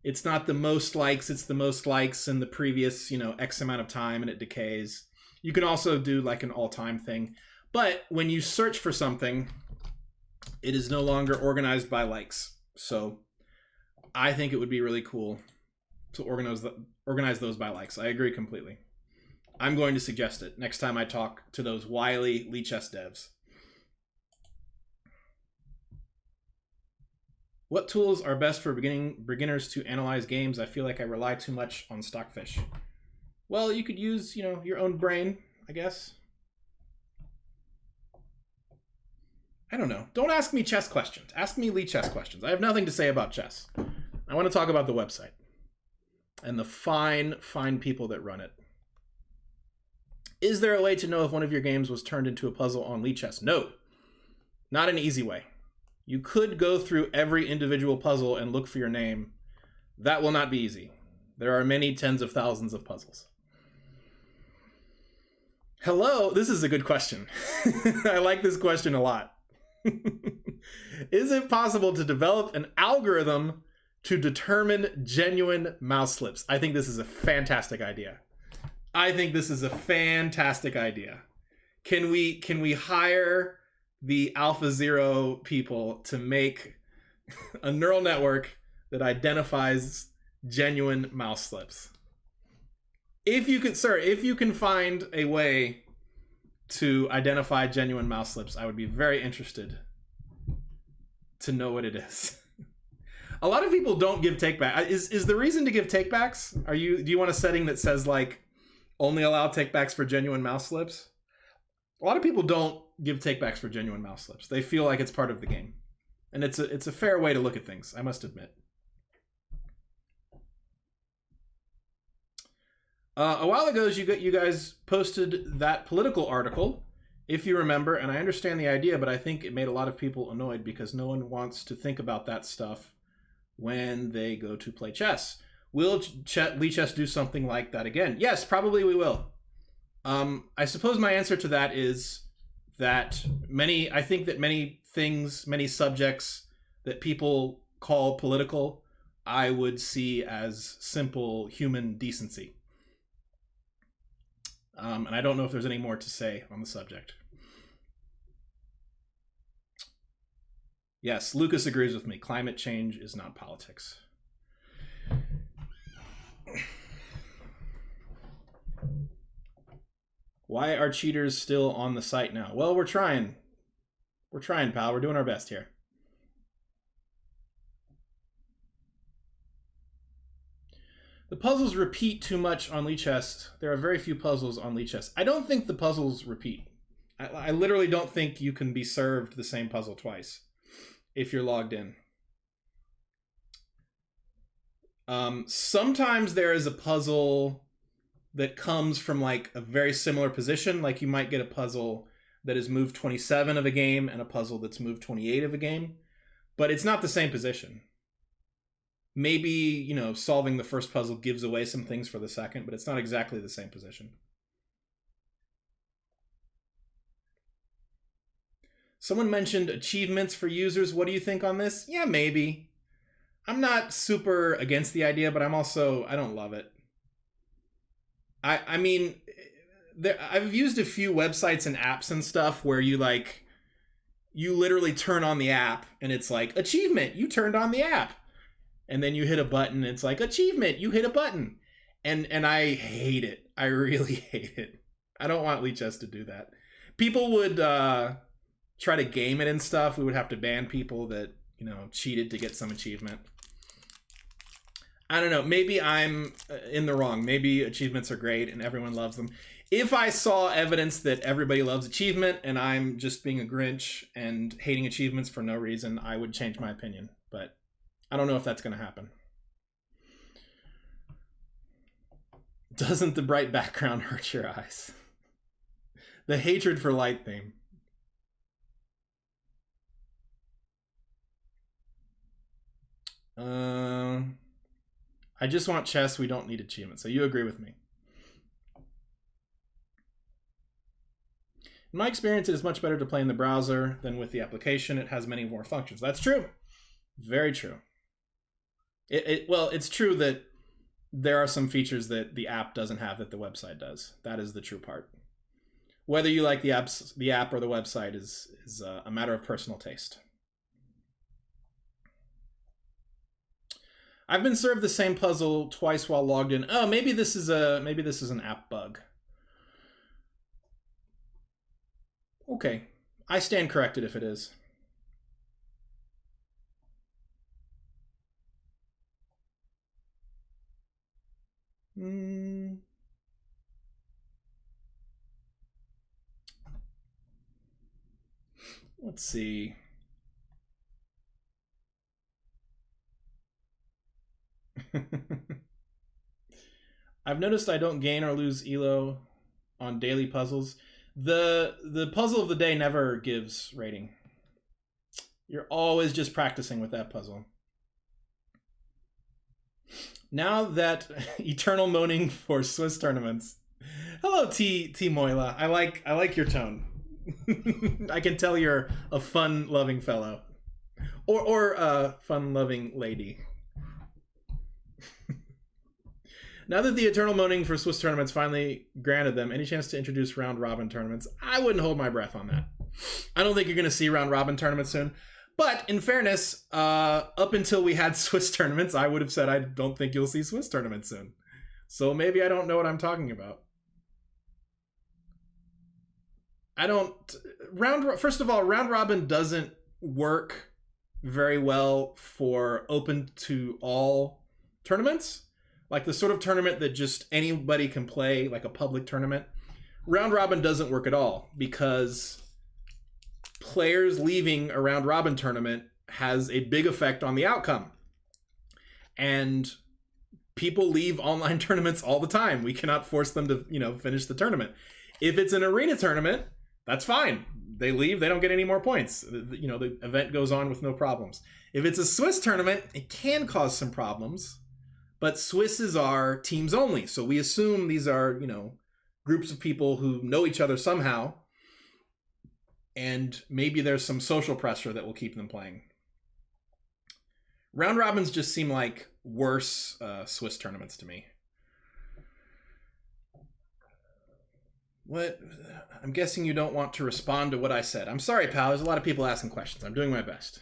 it's not the most likes, it's the most likes in the previous, X amount of time, and it decays. You can also do like an all-time thing. But when you search for something, it is no longer organized by likes. So I think it would be really cool to organize those by likes. I agree completely. I'm going to suggest it next time I talk to those wily Lichess devs. What tools are best for beginners to analyze games? I feel like I rely too much on Stockfish. Well, you could use, your own brain, I guess. I don't know. Don't ask me chess questions. Ask me Lichess questions. I have nothing to say about chess. I want to talk about the website and the fine people that run it. Is there a way to know if one of your games was turned into a puzzle on Lichess? No, not an easy way. You could go through every individual puzzle and look for your name. That will not be easy. There are many tens of thousands of puzzles. Hello, this is a good question. I like this question a lot. Is it possible to develop an algorithm to determine genuine mouse slips? I think this is a fantastic idea. Can we hire the AlphaZero people to make a neural network that identifies genuine mouse slips? If you can find a way to identify genuine mouse slips, I would be very interested to know what it is. A lot of people don't give takeback. Is the reason to give takebacks? Do you want a setting that says like only allow takebacks for genuine mouse slips? A lot of people don't give takebacks for genuine mouse slips. They feel like it's part of the game. And it's a fair way to look at things, I must admit. A while ago, you guys posted that political article, if you remember, and I understand the idea, but I think it made a lot of people annoyed because no one wants to think about that stuff when they go to play chess. Will Lichess do something like that again? Yes, probably we will. I suppose my answer to that is that I think that many things, many subjects that people call political, I would see as simple human decency. And I don't know if there's any more to say on the subject. Yes, Lucas agrees with me. Climate change is not politics. Why are cheaters still on the site now? Well, we're trying. We're trying, pal. We're doing our best here. The puzzles repeat too much on Lichess. There are very few puzzles on Lichess. I don't think the puzzles repeat. I literally don't think you can be served the same puzzle twice if you're logged in. Sometimes there is a puzzle that comes from like a very similar position. Like you might get a puzzle that is move 27 of a game and a puzzle that's move 28 of a game, but it's not the same position. Maybe, solving the first puzzle gives away some things for the second, but it's not exactly the same position. Someone mentioned achievements for users. What do you think on this? Yeah, maybe. I'm not super against the idea, but I don't love it. I mean, I've used a few websites and apps and stuff where you literally turn on the app and it's like, achievement, you turned on the app. And then you hit a button, it's like, achievement, you hit a button. And I hate it. I really hate it. I don't want Lichess to do that. People would try to game it and stuff. We would have to ban people that, cheated to get some achievement. I don't know. Maybe I'm in the wrong. Maybe achievements are great and everyone loves them. If I saw evidence that everybody loves achievement and I'm just being a Grinch and hating achievements for no reason, I would change my opinion. But I don't know if that's going to happen. Doesn't the bright background hurt your eyes? The hatred for light theme. I just want chess. We don't need achievements. So you agree with me. In my experience, it is much better to play in the browser than with the application. It has many more functions. That's true. Very true. Well, it's true that there are some features that the app doesn't have that the website does. That is the true part. Whether you like the app or the website is a matter of personal taste. I've been served the same puzzle twice while logged in. Oh, maybe this is an app bug. Okay, I stand corrected if it is. Let's see. I've noticed I don't gain or lose elo on daily puzzles. The puzzle of the day never gives rating. You're always just practicing with that puzzle. Now that eternal moaning for Swiss tournaments. Hello, T Moila. I like your tone. I can tell you're a fun-loving fellow, or a fun-loving lady. Now that the eternal moaning for Swiss tournaments finally granted them any chance to introduce round-robin tournaments, I wouldn't hold my breath on that. I don't think you're going to see round-robin tournaments soon. But in fairness, up until we had Swiss tournaments, I would have said I don't think you'll see Swiss tournaments soon. So maybe I don't know what I'm talking about. First of all, round-robin doesn't work very well for open to all tournaments. Like the sort of tournament that just anybody can play, like a public tournament. Round robin doesn't work at all because players leaving a round robin tournament has a big effect on the outcome. And people leave online tournaments all the time. We cannot force them to, finish the tournament. If it's an arena tournament, that's fine. They leave, they don't get any more points. The event goes on with no problems. If it's a Swiss tournament, it can cause some problems. But Swisses are teams only, so we assume these are, groups of people who know each other somehow, and maybe there's some social pressure that will keep them playing. Round robins just seem like worse Swiss tournaments to me. What? I'm guessing you don't want to respond to what I said. I'm sorry, pal. There's a lot of people asking questions. I'm doing my best.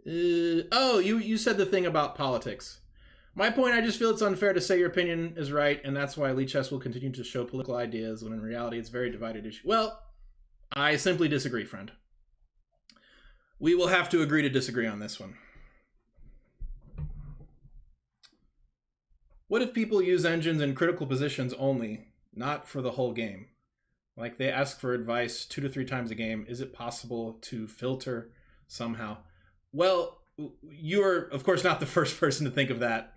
You said the thing about politics. My point, I just feel it's unfair to say your opinion is right, and that's why Lichess will continue to show political ideas when in reality it's a very divided issue. Well, I simply disagree, friend. We will have to agree to disagree on this one. What if people use engines in critical positions only, not for the whole game? Like they ask for advice 2 to 3 times a game. Is it possible to filter somehow? Well, you're, of course, not the first person to think of that.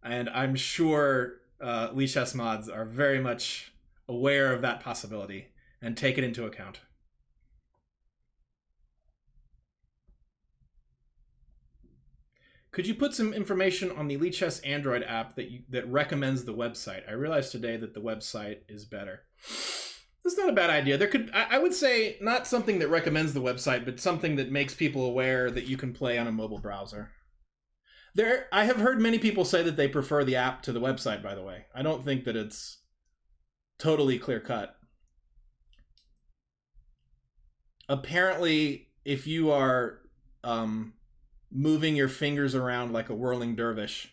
And I'm sure Lichess mods are very much aware of that possibility and take it into account. Could you put some information on the Lichess Android app that recommends the website? I realized today that the website is better. That's not a bad idea. I would say not something that recommends the website, but something that makes people aware that you can play on a mobile browser. I have heard many people say that they prefer the app to the website, by the way. I don't think that it's totally clear-cut. Apparently, if you are moving your fingers around like a whirling dervish,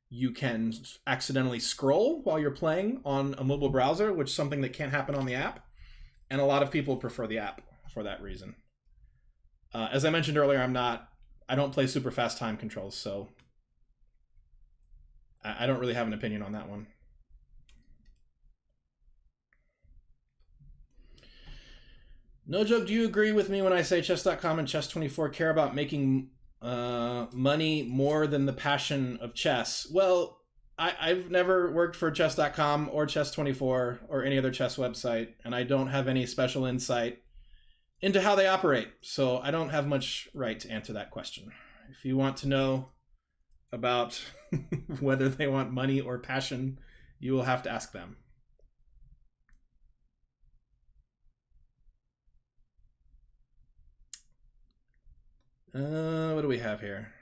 you can accidentally scroll while you're playing on a mobile browser, which is something that can't happen on the app. And a lot of people prefer the app for that reason. As I mentioned earlier, I don't play super fast time controls, so I don't really have an opinion on that one. NoJoke, do you agree with me when I say chess.com and chess24 care about making money more than the passion of chess? Well, I've never worked for chess.com or chess24 or any other chess website, and I don't have any special insight into how they operate, so I don't have much right to answer that question. If you want to know about whether they want money or passion, you will have to ask them. What do we have here?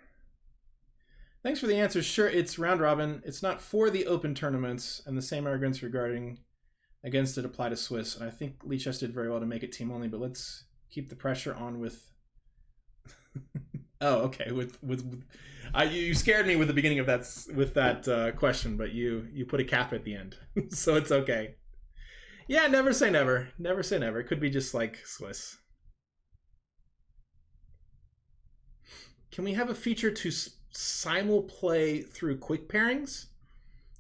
Thanks for the answers. Sure, it's round robin. It's not for the open tournaments, and the same arguments regarding against it apply to Swiss. And I think Lichess did very well to make it team only, but let's keep the pressure on with. Oh, okay. You scared me with the beginning of that question, but you put a cap at the end, so it's okay. Yeah, never say never. Never say never. It could be just like Swiss. Can we have a feature to simul play through quick pairings?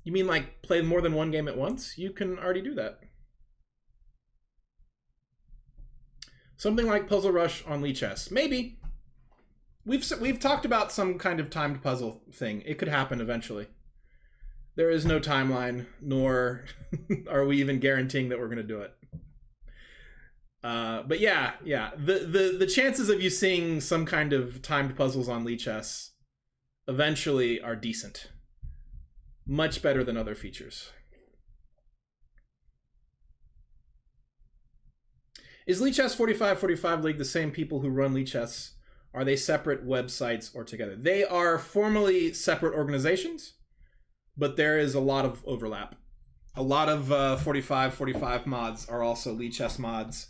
You mean like play more than one game at once? You can already do that. Something like Puzzle Rush on Lichess. Maybe. We've talked about some kind of timed puzzle thing. It could happen eventually. There is no timeline, nor are we even guaranteeing that we're going to do it. But yeah, the chances of you seeing some kind of timed puzzles on Lichess eventually are decent. Much better than other features. Is Lichess 4545 League the same people who run Lichess? Are they separate websites or together? They are formally separate organizations, but there is a lot of overlap. A lot of 4545 mods are also Lichess mods.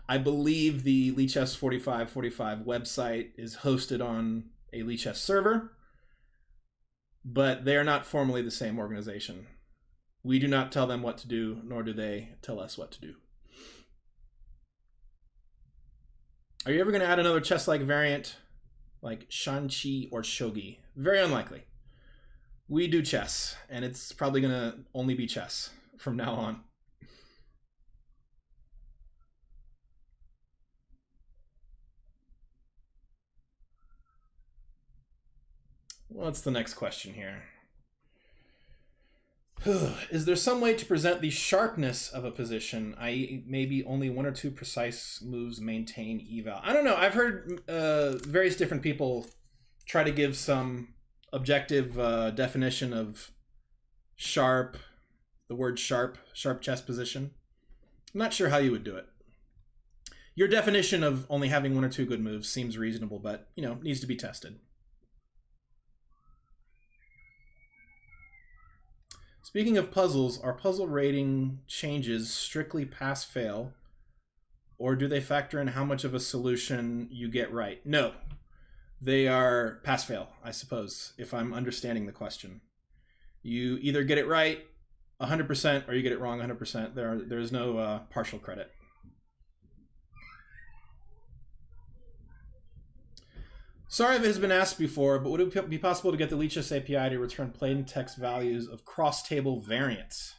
I believe the Lichess 4545 website is hosted on a Lichess server, but they are not formally the same organization. We do not tell them what to do, nor do they tell us what to do. Are you ever going to add another chess-like variant like Shanchi or Shogi? Very unlikely. We do chess, and it's probably going to only be chess from now on. What's the next question here? Is there some way to present the sharpness of a position, i.e. maybe only one or two precise moves maintain eval? I don't know. I've heard various different people try to give some objective definition of sharp, the word sharp chess position. I'm not sure how you would do it. Your definition of only having one or two good moves seems reasonable, but, you know, needs to be tested. Speaking of puzzles, are puzzle rating changes strictly pass-fail, or do they factor in how much of a solution you get right? No, they are pass-fail, I suppose, if I'm understanding the question. You either get it right 100% or you get it wrong 100%. There's no partial credit. Sorry if it has been asked before, but would it be possible to get the Lichess API to return plain text values of cross-table variables?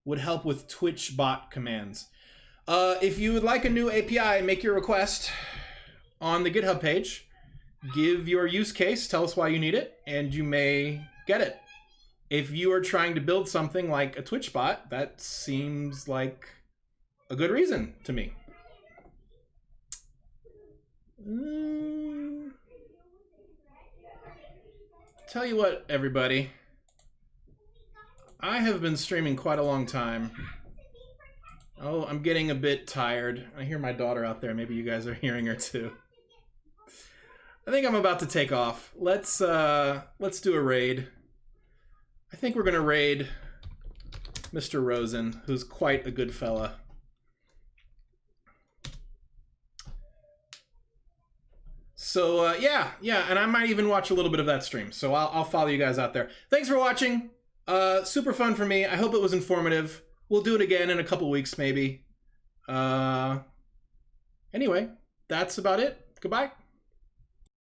Would help with Twitch bot commands. If you would like a new API, make your request on the GitHub page. Give your use case, tell us why you need it, and you may get it. If you are trying to build something like a Twitch bot, that seems like a good reason to me. tell you what, everybody. I have been streaming quite a long time. Oh, I'm getting a bit tired. I hear my daughter out there. Maybe you guys are hearing her too. I think I'm about to take off. Let's do a raid. I think we're gonna raid Mr. Rosen, who's quite a good fella. So yeah, and I might even watch a little bit of that stream. So I'll follow you guys out there. Thanks for watching. Super fun for me. I hope it was informative. We'll do it again in a couple weeks, maybe. Anyway, that's about it. Goodbye.